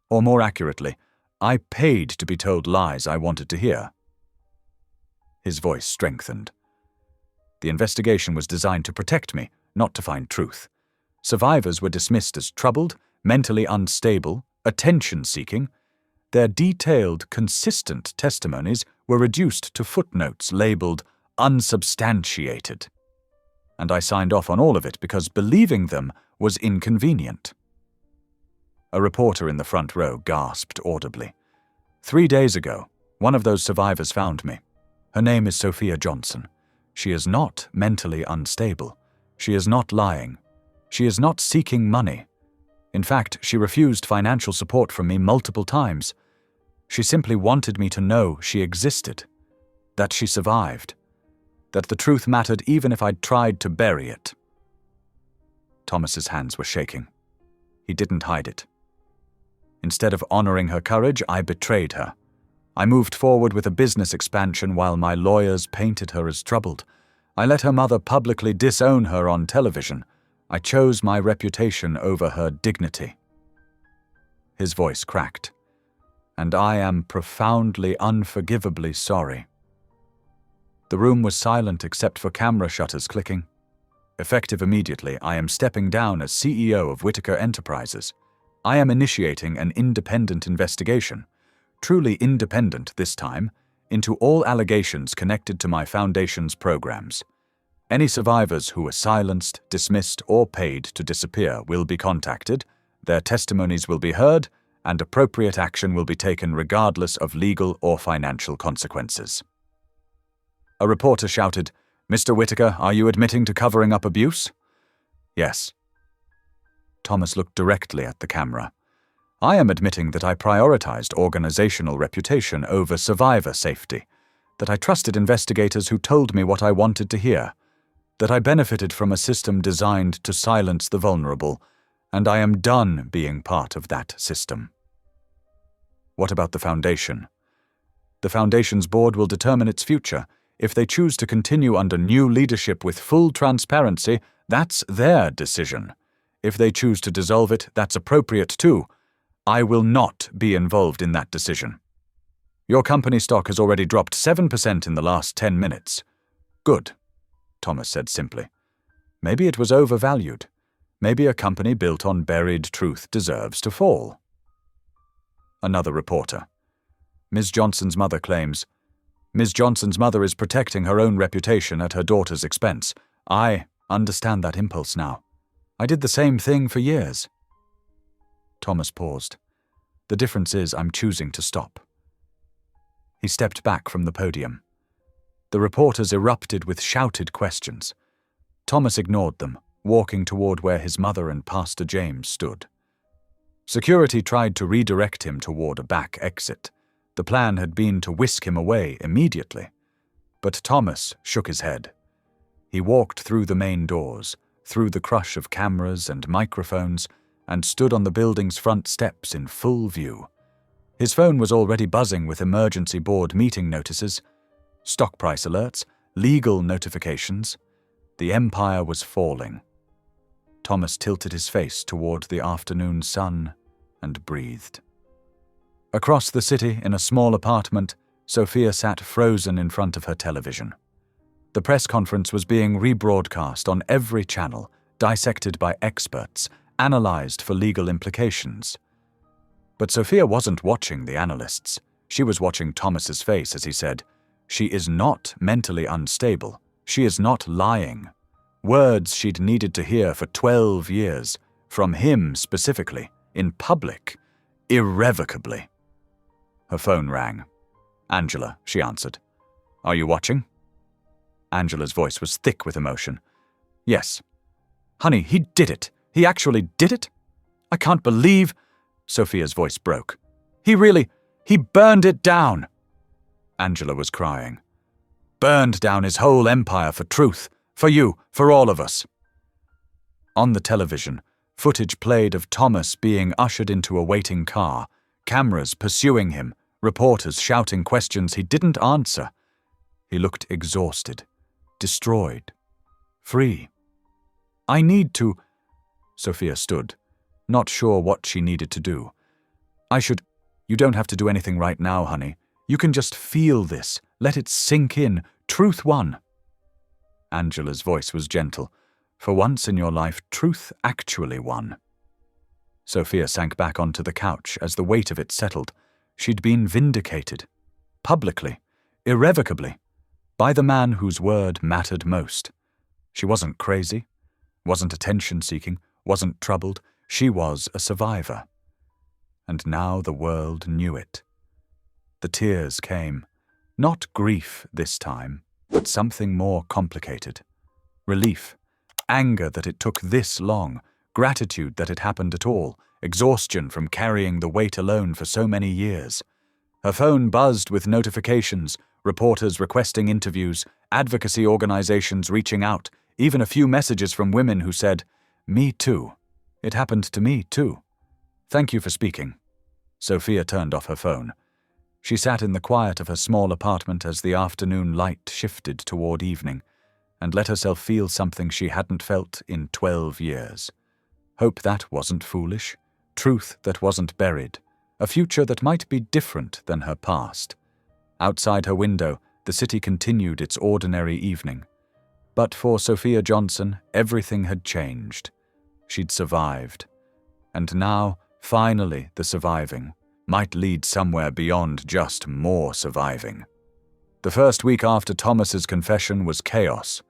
Or more accurately, I paid to be told lies I wanted to hear. His voice strengthened. The investigation was designed to protect me, not to find truth. Survivors were dismissed as troubled, mentally unstable, attention-seeking. Their detailed, consistent testimonies were reduced to footnotes labeled unsubstantiated. And I signed off on all of it because believing them was inconvenient. A reporter in the front row gasped audibly. 3 days ago, one of those survivors found me. Her name is Sophia Johnson. She is not mentally unstable. She is not lying. She is not seeking money. In fact, she refused financial support from me multiple times. She simply wanted me to know she existed, that she survived, that the truth mattered even if I'd tried to bury it. Thomas's hands were shaking. He didn't hide it. Instead of honoring her courage, I betrayed her. I moved forward with a business expansion while my lawyers painted her as troubled. I let her mother publicly disown her on television. I chose my reputation over her dignity. His voice cracked. And I am profoundly, unforgivably sorry. The room was silent except for camera shutters clicking. Effective immediately, I am stepping down as CEO of Whitaker Enterprises. I am initiating an independent investigation, truly independent this time, into all allegations connected to my foundation's programs. Any survivors who were silenced, dismissed, or paid to disappear will be contacted, their testimonies will be heard, and appropriate action will be taken regardless of legal or financial consequences. A reporter shouted, "Mr. Whitaker, are you admitting to covering up abuse?" "Yes." Thomas looked directly at the camera. "I am admitting that I prioritized organizational reputation over survivor safety, that I trusted investigators who told me what I wanted to hear, that I benefited from a system designed to silence the vulnerable, and I am done being part of that system." "What about the foundation?" "The foundation's board will determine its future. If they choose to continue under new leadership with full transparency, that's their decision. If they choose to dissolve it, that's appropriate too. I will not be involved in that decision. Your company stock has already dropped 7% in the last 10 minutes. Good," Thomas said simply. "Maybe it was overvalued. Maybe a company built on buried truth deserves to fall." Another reporter. "Ms. Johnson's mother claims, Ms. Johnson's mother is protecting her own reputation at her daughter's expense. I understand that impulse now. I did the same thing for years." Thomas paused. "The difference is I'm choosing to stop." He stepped back from the podium. The reporters erupted with shouted questions. Thomas ignored them, walking toward where his mother and Pastor James stood. Security tried to redirect him toward a back exit. The plan had been to whisk him away immediately. But Thomas shook his head. He walked through the main doors, through the crush of cameras and microphones, and stood on the building's front steps in full view. His phone was already buzzing with emergency board meeting notices, stock price alerts, legal notifications. The empire was falling. Thomas tilted his face toward the afternoon sun and breathed. Across the city, in a small apartment, Sophia sat frozen in front of her television. The press conference was being rebroadcast on every channel, dissected by experts, analyzed for legal implications. But Sophia wasn't watching the analysts. She was watching Thomas's face as he said, "She is not mentally unstable. She is not lying." Words she'd needed to hear for 12 years, from him specifically, in public, irrevocably. Her phone rang. "Angela," she answered. "Are you watching?" Angela's voice was thick with emotion. "Yes." "Honey, he did it. He actually did it? I can't believe—" Sophia's voice broke. He burned it down." Angela was crying. "Burned down his whole empire for truth, for you, for all of us." On the television, footage played of Thomas being ushered into a waiting car, cameras pursuing him, reporters shouting questions he didn't answer. He looked exhausted, destroyed, free. "I need to—" Sophia stood, not sure what she needed to do. "You don't have to do anything right now, honey. You can just feel this. Let it sink in. Truth won." Angela's voice was gentle. "For once in your life, truth actually won." Sophia sank back onto the couch as the weight of it settled. She'd been vindicated. Publicly, irrevocably, by the man whose word mattered most. She wasn't crazy, wasn't attention-seeking, wasn't troubled. She was a survivor. And now the world knew it. The tears came. Not grief this time, but something more complicated. Relief. Anger that it took this long. Gratitude that it happened at all. Exhaustion from carrying the weight alone for so many years. Her phone buzzed with notifications, reporters requesting interviews, advocacy organizations reaching out, even a few messages from women who said, "Me too. It happened to me too. Thank you for speaking." Sophia turned off her phone. She sat in the quiet of her small apartment as the afternoon light shifted toward evening, and let herself feel something she hadn't felt in 12 years. Hope that wasn't foolish, truth that wasn't buried, a future that might be different than her past. Outside her window, the city continued its ordinary evening. But for Sophia Johnson, everything had changed. She'd survived. And now, finally, the surviving might lead somewhere beyond just more surviving. The first week after Thomas's confession was chaos.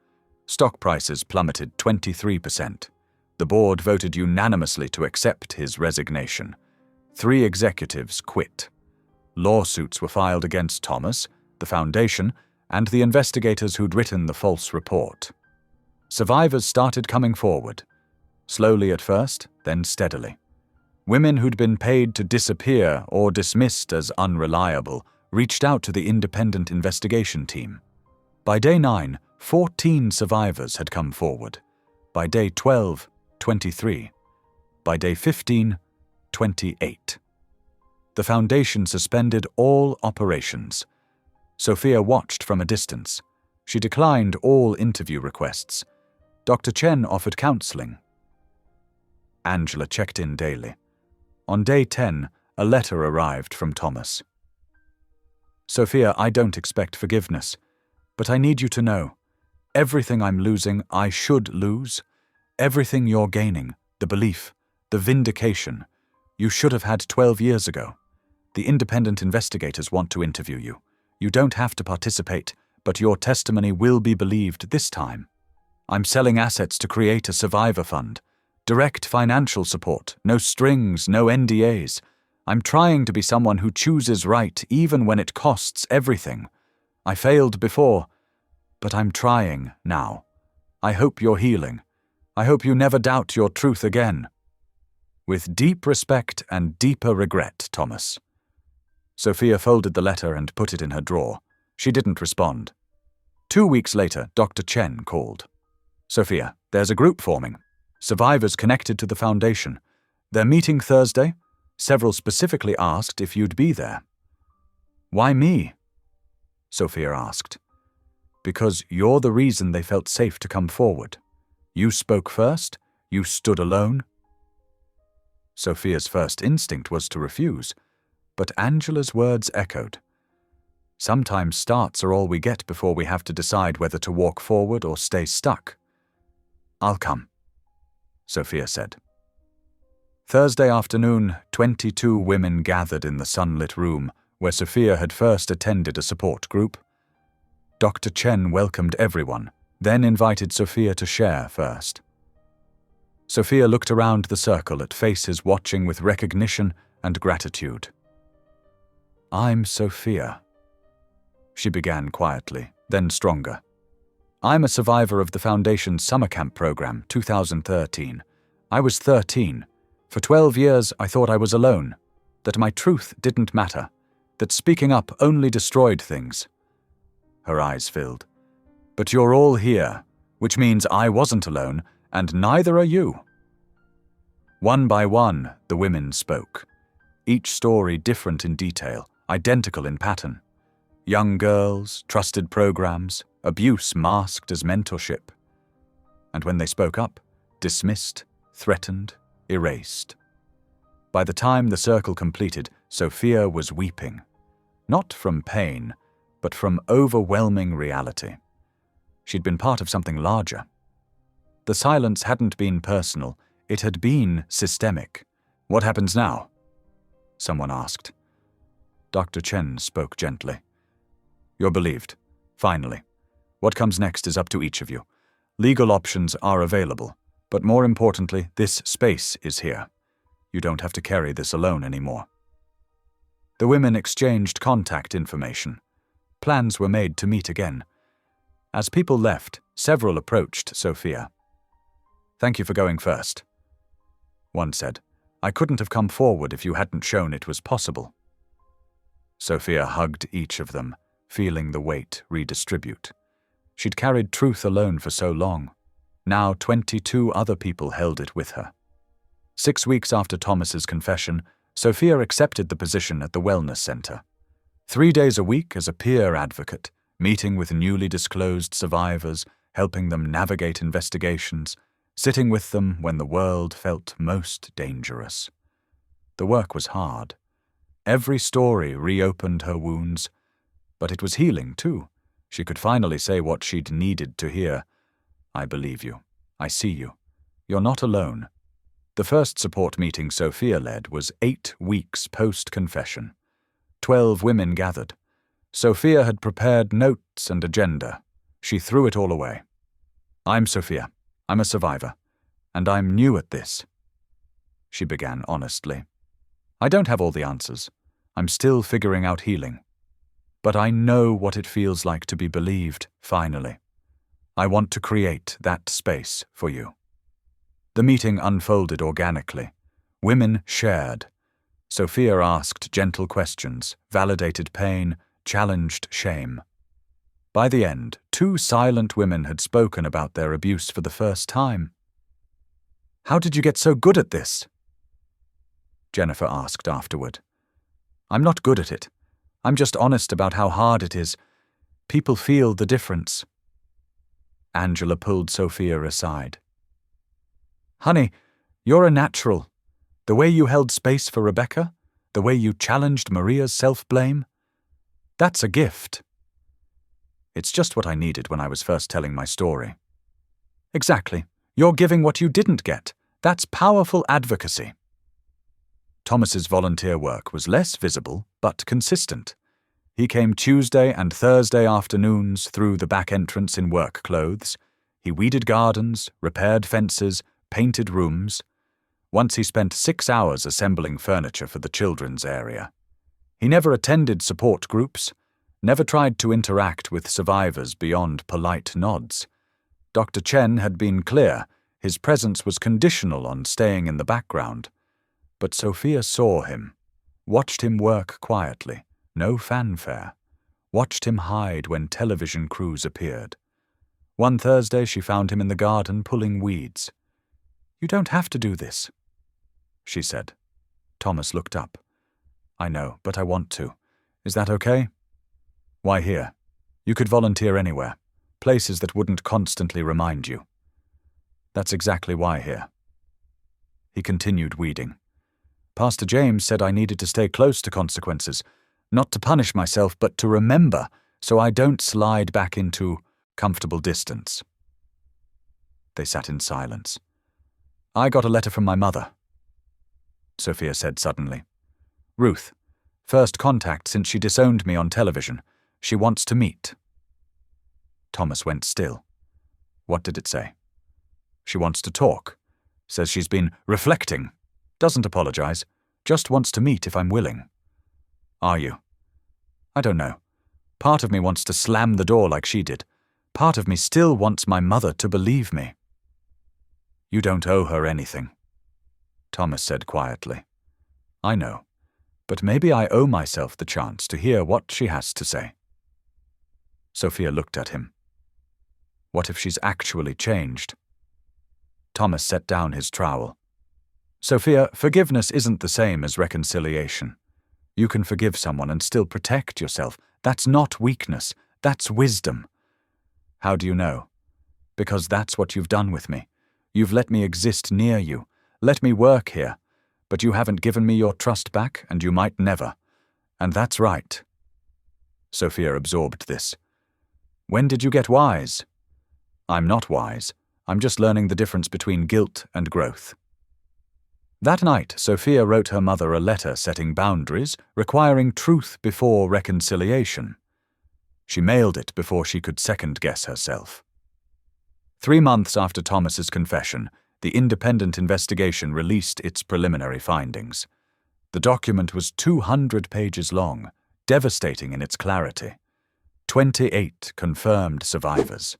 Stock prices plummeted 23%. The board voted unanimously to accept his resignation. 3 executives quit. Lawsuits were filed against Thomas, the foundation, and the investigators who'd written the false report. Survivors started coming forward. Slowly at first, then steadily. Women who'd been paid to disappear or dismissed as unreliable reached out to the independent investigation team. By day 9, 14 survivors had come forward. By day 12, 23. By day 15, 28. The foundation suspended all operations. Sophia watched from a distance. She declined all interview requests. Dr. Chen offered counseling. Angela checked in daily. On day 10, a letter arrived from Thomas. "Sophia, I don't expect forgiveness, but I need you to know, everything I'm losing, I should lose. Everything you're gaining, the belief, the vindication, you should have had 12 years ago. The independent investigators want to interview you. You don't have to participate, but your testimony will be believed this time. I'm selling assets to create a survivor fund. Direct financial support, no strings, no NDAs. I'm trying to be someone who chooses right even when it costs everything. I failed before, but I'm trying now. I hope you're healing. I hope you never doubt your truth again. With deep respect and deeper regret, Thomas." Sophia folded the letter and put it in her drawer. She didn't respond. 2 weeks later, Dr. Chen called. "Sophia, there's a group forming. Survivors connected to the foundation. They're meeting Thursday. Several specifically asked if you'd be there." "Why me?" Sophia asked. "Because you're the reason they felt safe to come forward. You spoke first. You stood alone." Sophia's first instinct was to refuse, but Angela's words echoed. "Sometimes starts are all we get before we have to decide whether to walk forward or stay stuck." "I'll come," Sophia said. Thursday afternoon, 22 women gathered in the sunlit room where Sophia had first attended a support group. Dr. Chen welcomed everyone, then invited Sophia to share first. Sophia looked around the circle at faces watching with recognition and gratitude. "I'm Sophia," she began quietly, then stronger. "I'm a survivor of the Foundation's summer camp program, 2013. I was 13. For 12 years, I thought I was alone, that my truth didn't matter, that speaking up only destroyed things." Her eyes filled. "But you're all here, which means I wasn't alone, and neither are you." One by one, the women spoke. Each story different in detail, identical in pattern. Young girls, trusted programs, abuse masked as mentorship. And when they spoke up, dismissed, threatened, erased. By the time the circle completed, Sophia was weeping. Not from pain, but from overwhelming reality. She'd been part of something larger. The silence hadn't been personal, it had been systemic. "What happens now?" someone asked. Dr. Chen spoke gently. "You're believed. Finally. What comes next is up to each of you. Legal options are available, but more importantly, this space is here. You don't have to carry this alone anymore." The women exchanged contact information. Plans were made to meet again. As people left, several approached Sophia. "Thank you for going first." One said, "I couldn't have come forward if you hadn't shown it was possible." Sophia hugged each of them, feeling the weight redistribute. She'd carried truth alone for so long. Now 22 other people held it with her. 6 weeks after Thomas's confession, Sophia accepted the position at the wellness center. 3 days a week as a peer advocate, meeting with newly disclosed survivors, helping them navigate investigations, sitting with them when the world felt most dangerous. The work was hard. Every story reopened her wounds, but it was healing too. She could finally say what she'd needed to hear. I believe you. I see you. You're not alone. The first support meeting Sophia led was 8 weeks post-confession. 12 women gathered. Sophia had prepared notes and agenda. She threw it all away. I'm Sophia. I'm a survivor. And I'm new at this. She began honestly. I don't have all the answers. I'm still figuring out healing. But I know what it feels like to be believed, finally. I want to create that space for you. The meeting unfolded organically. Women shared. Sophia asked gentle questions, validated pain, challenged shame. By the end, 2 silent women had spoken about their abuse for the first time. How did you get so good at this? Jennifer asked afterward. I'm not good at it. I'm just honest about how hard it is. People feel the difference. Angela pulled Sophia aside. Honey, you're a natural. The way you held space for Rebecca, the way you challenged Maria's self-blame, that's a gift. It's just what I needed when I was first telling my story. Exactly. You're giving what you didn't get. That's powerful advocacy. Thomas's volunteer work was less visible, but consistent. He came Tuesday and Thursday afternoons through the back entrance in work clothes. He weeded gardens, repaired fences, painted rooms. Once he spent 6 hours assembling furniture for the children's area. He never attended support groups, never tried to interact with survivors beyond polite nods. Dr. Chen had been clear, his presence was conditional on staying in the background. But Sophia saw him, watched him work quietly, no fanfare, watched him hide when television crews appeared. One Thursday she found him in the garden pulling weeds. You don't have to do this, she said. Thomas looked up. I know, but I want to. Is that okay? Why here? You could volunteer anywhere, places that wouldn't constantly remind you. That's exactly why here. He continued weeding. Pastor James said I needed to stay close to consequences, not to punish myself, but to remember, so I don't slide back into comfortable distance. They sat in silence. I got a letter from my mother, Sophia said suddenly. Ruth, first contact since she disowned me on television. She wants to meet. Thomas went still. What did it say? She wants to talk. Says she's been reflecting. Doesn't apologize. Just wants to meet if I'm willing. Are you? I don't know. Part of me wants to slam the door like she did. Part of me still wants my mother to believe me. You don't owe her anything, Thomas said quietly. I know, but maybe I owe myself the chance to hear what she has to say. Sophia looked at him. What if she's actually changed? Thomas set down his trowel. Sophia, forgiveness isn't the same as reconciliation. You can forgive someone and still protect yourself. That's not weakness. That's wisdom. How do you know? Because that's what you've done with me. You've let me exist near you, let me work here, but you haven't given me your trust back, and you might never. And that's right. Sophia absorbed this. When did you get wise? I'm not wise. I'm just learning the difference between guilt and growth. That night, Sophia wrote her mother a letter setting boundaries, requiring truth before reconciliation. She mailed it before she could second-guess herself. 3 months after Thomas's confession, the independent investigation released its preliminary findings. The document was 200 pages long, devastating in its clarity. 28 confirmed survivors.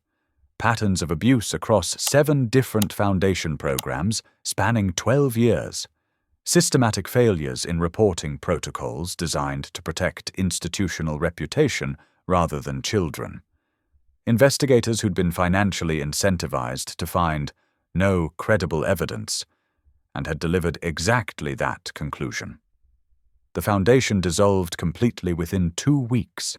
Patterns of abuse across 7 different foundation programs spanning 12 years. Systematic failures in reporting protocols designed to protect institutional reputation rather than children. Investigators who'd been financially incentivized to find no credible evidence and had delivered exactly that conclusion. The foundation dissolved completely within 2 weeks.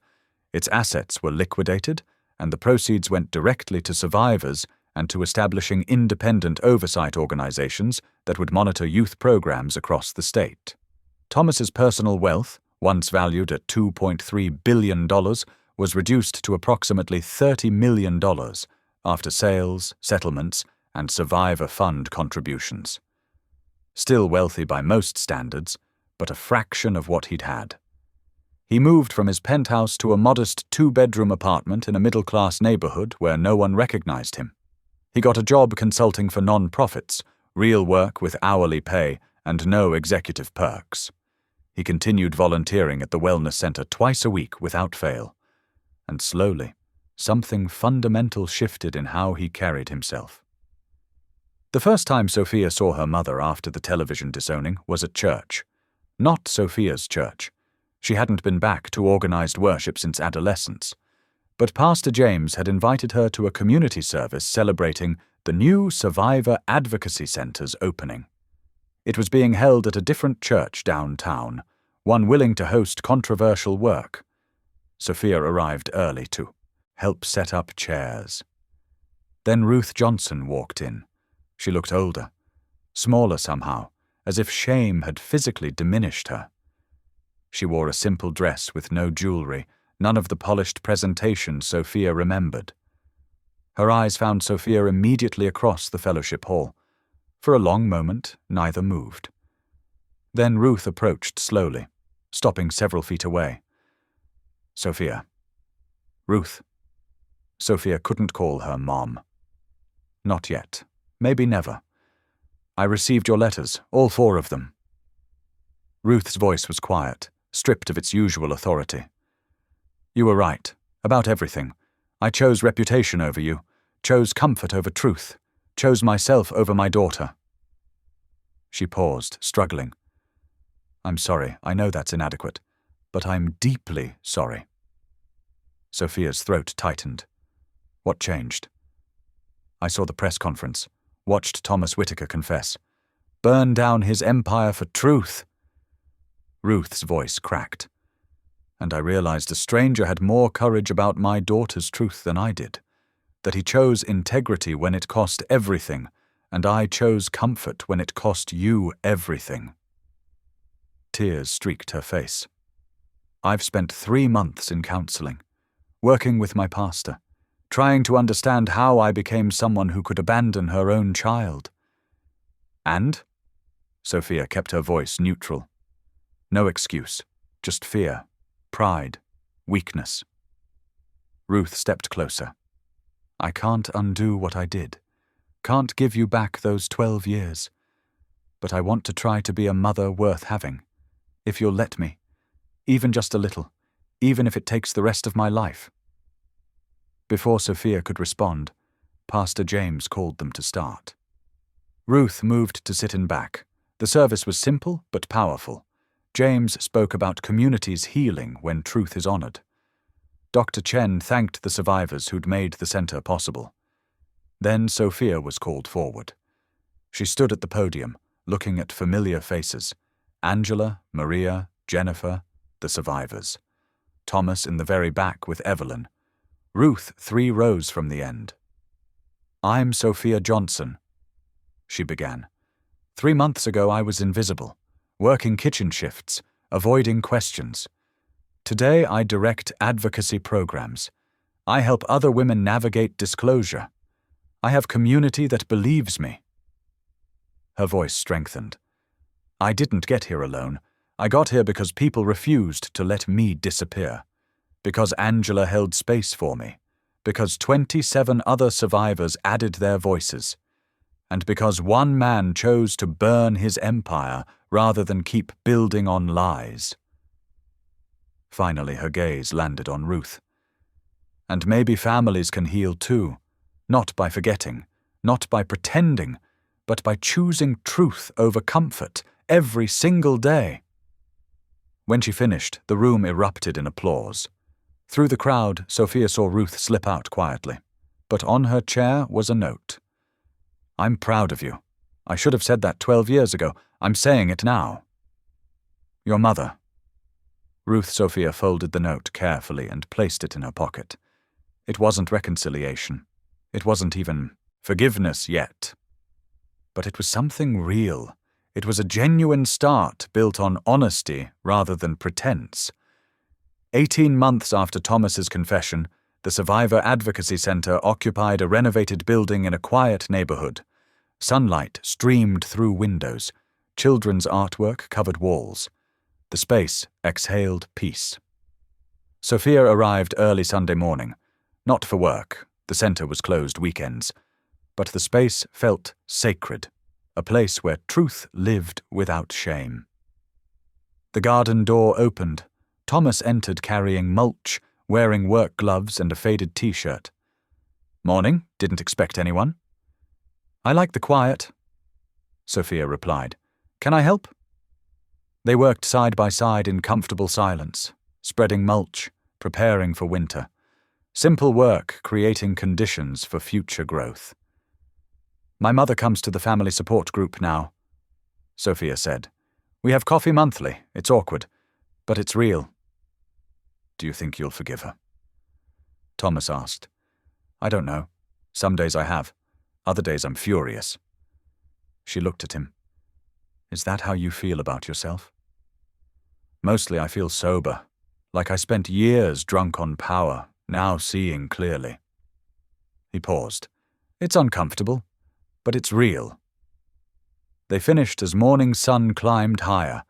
Its assets were liquidated, and the proceeds went directly to survivors and to establishing independent oversight organizations that would monitor youth programs across the state. Thomas's personal wealth, once valued at $2.3 billion, was reduced to approximately $30 million after sales, settlements, and survivor fund contributions. Still wealthy by most standards, but a fraction of what he'd had. He moved from his penthouse to a modest 2-bedroom apartment in a middle-class neighborhood where no one recognized him. He got a job consulting for non-profits, real work with hourly pay, and no executive perks. He continued volunteering at the wellness center twice a week without fail. And slowly, something fundamental shifted in how he carried himself. The first time Sophia saw her mother after the television disowning was at church. Not Sophia's church. She hadn't been back to organized worship since adolescence. But Pastor James had invited her to a community service celebrating the new Survivor Advocacy Center's opening. It was being held at a different church downtown, one willing to host controversial work. Sophia arrived early to help set up chairs. Then Ruth Johnson walked in. She looked older, smaller somehow, as if shame had physically diminished her. She wore a simple dress with no jewelry, none of the polished presentation Sophia remembered. Her eyes found Sophia immediately across the fellowship hall. For a long moment, neither moved. Then Ruth approached slowly, stopping several feet away. Sophia. Ruth. Sophia couldn't call her Mom. Not yet. Maybe never. I received your letters, all 4 of them. Ruth's voice was quiet, stripped of its usual authority. You were right, about everything. I chose reputation over you, chose comfort over truth, chose myself over my daughter. She paused, struggling. I'm sorry, I know that's inadequate, but I'm deeply sorry. Sophia's throat tightened. What changed? I saw the press conference, watched Thomas Whitaker confess. Burn down his empire for truth. Ruth's voice cracked, and I realized a stranger had more courage about my daughter's truth than I did, that he chose integrity when it cost everything, and I chose comfort when it cost you everything. Tears streaked her face. I've spent 3 months in counseling, working with my pastor, trying to understand how I became someone who could abandon her own child. And? Sophia kept her voice neutral. No excuse, just fear, pride, weakness. Ruth stepped closer. I can't undo what I did, can't give you back those 12 years, but I want to try to be a mother worth having, if you'll let me, even just a little, even if it takes the rest of my life. Before Sophia could respond, Pastor James called them to start. Ruth moved to sit in back. The service was simple but powerful. James spoke about communities healing when truth is honored. Dr. Chen thanked the survivors who'd made the center possible. Then Sophia was called forward. She stood at the podium, looking at familiar faces. Angela, Maria, Jennifer, the survivors. Thomas in the very back with Evelyn. Ruth 3 rows from the end. I'm Sophia Johnson, she began. 3 months ago I was invisible, working kitchen shifts, avoiding questions. Today I direct advocacy programs. I help other women navigate disclosure. I have community that believes me. Her voice strengthened. I didn't get here alone. I got here because people refused to let me disappear. Because Angela held space for me. Because 27 other survivors added their voices. And because one man chose to burn his empire rather than keep building on lies. Finally, her gaze landed on Ruth. And maybe families can heal too, not by forgetting, not by pretending, but by choosing truth over comfort every single day. When she finished, the room erupted in applause. Through the crowd, Sophia saw Ruth slip out quietly, but on her chair was a note. "I'm proud of you. I should have said that 12 years ago. I'm saying it now. Your mother." Ruth Sophia folded the note carefully and placed it in her pocket. It wasn't reconciliation. It wasn't even forgiveness yet. But it was something real. It was a genuine start built on honesty rather than pretense. 18 months after Thomas's confession, the Survivor Advocacy Center occupied a renovated building in a quiet neighborhood. Sunlight streamed through windows. Children's artwork covered walls. The space exhaled peace. Sophia arrived early Sunday morning. Not for work. The center was closed weekends. But the space felt sacred, a place where truth lived without shame. The garden door opened. Thomas entered carrying mulch, wearing work gloves and a faded t-shirt. "Morning, didn't expect anyone." "I like the quiet," Sophia replied. "Can I help?" They worked side by side in comfortable silence, spreading mulch, preparing for winter. Simple work creating conditions for future growth. "My mother comes to the family support group now," Sophia said. "We have coffee monthly. It's awkward, but it's real." "Do you think you'll forgive her?" Thomas asked. "I don't know. Some days I have. Other days I'm furious." She looked at him. "Is that how you feel about yourself?" "Mostly I feel sober, like I spent years drunk on power, now seeing clearly." He paused. "It's uncomfortable, but it's real." They finished as morning sun climbed higher.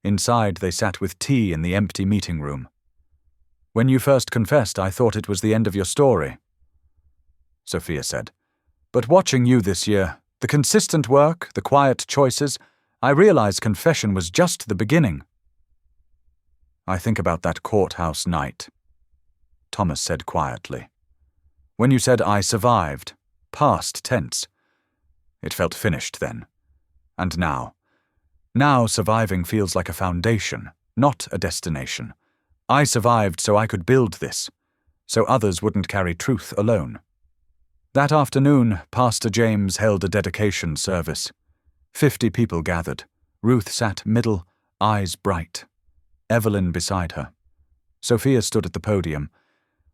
Inside they sat with tea in the empty meeting room. "When you first confessed, I thought it was the end of your story," Sophia said. "But watching you this year, the consistent work, the quiet choices, I realized confession was just the beginning." "I think about that courthouse night," Thomas said quietly. "When you said I survived, past tense. It felt finished then. And now? Now surviving feels like a foundation, not a destination. I survived so I could build this, so others wouldn't carry truth alone." That afternoon, Pastor James held a dedication service. 50 people gathered. Ruth sat middle, eyes bright. Evelyn beside her. Sophia stood at the podium.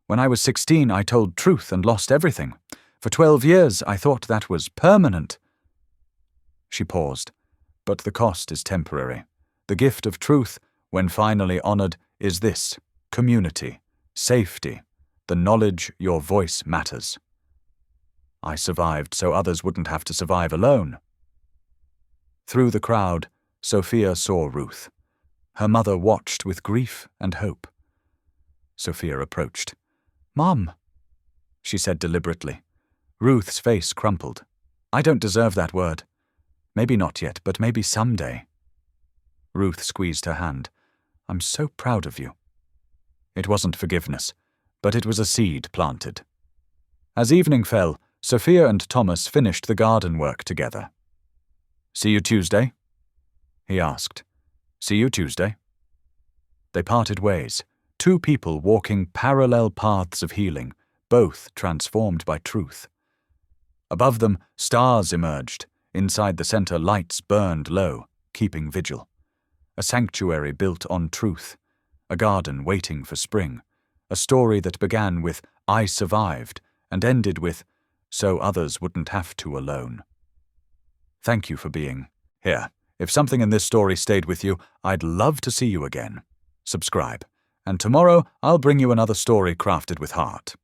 "When I was 16, I told truth and lost everything. For 12 years, I thought that was permanent." She paused. "But the cost is temporary. The gift of truth, when finally honored, is this: community, safety, the knowledge your voice matters." I survived so others wouldn't have to survive alone. Through the crowd, Sophia saw Ruth. Her mother watched with grief and hope. Sophia approached. "Mom," she said deliberately. Ruth's face crumpled. "I don't deserve that word. Maybe not yet, but maybe someday." Ruth squeezed her hand. "I'm so proud of you." It wasn't forgiveness, but it was a seed planted. As evening fell, Sophia and Thomas finished the garden work together. "See you Tuesday?" he asked. "See you Tuesday." They parted ways, two people walking parallel paths of healing, both transformed by truth. Above them, stars emerged. Inside the center, lights burned low, keeping vigil. A sanctuary built on truth, a garden waiting for spring, a story that began with "I survived" and ended with "so others wouldn't have to alone." Thank you for being here. If something in this story stayed with you, I'd love to see you again. Subscribe, and tomorrow I'll bring you another story crafted with heart.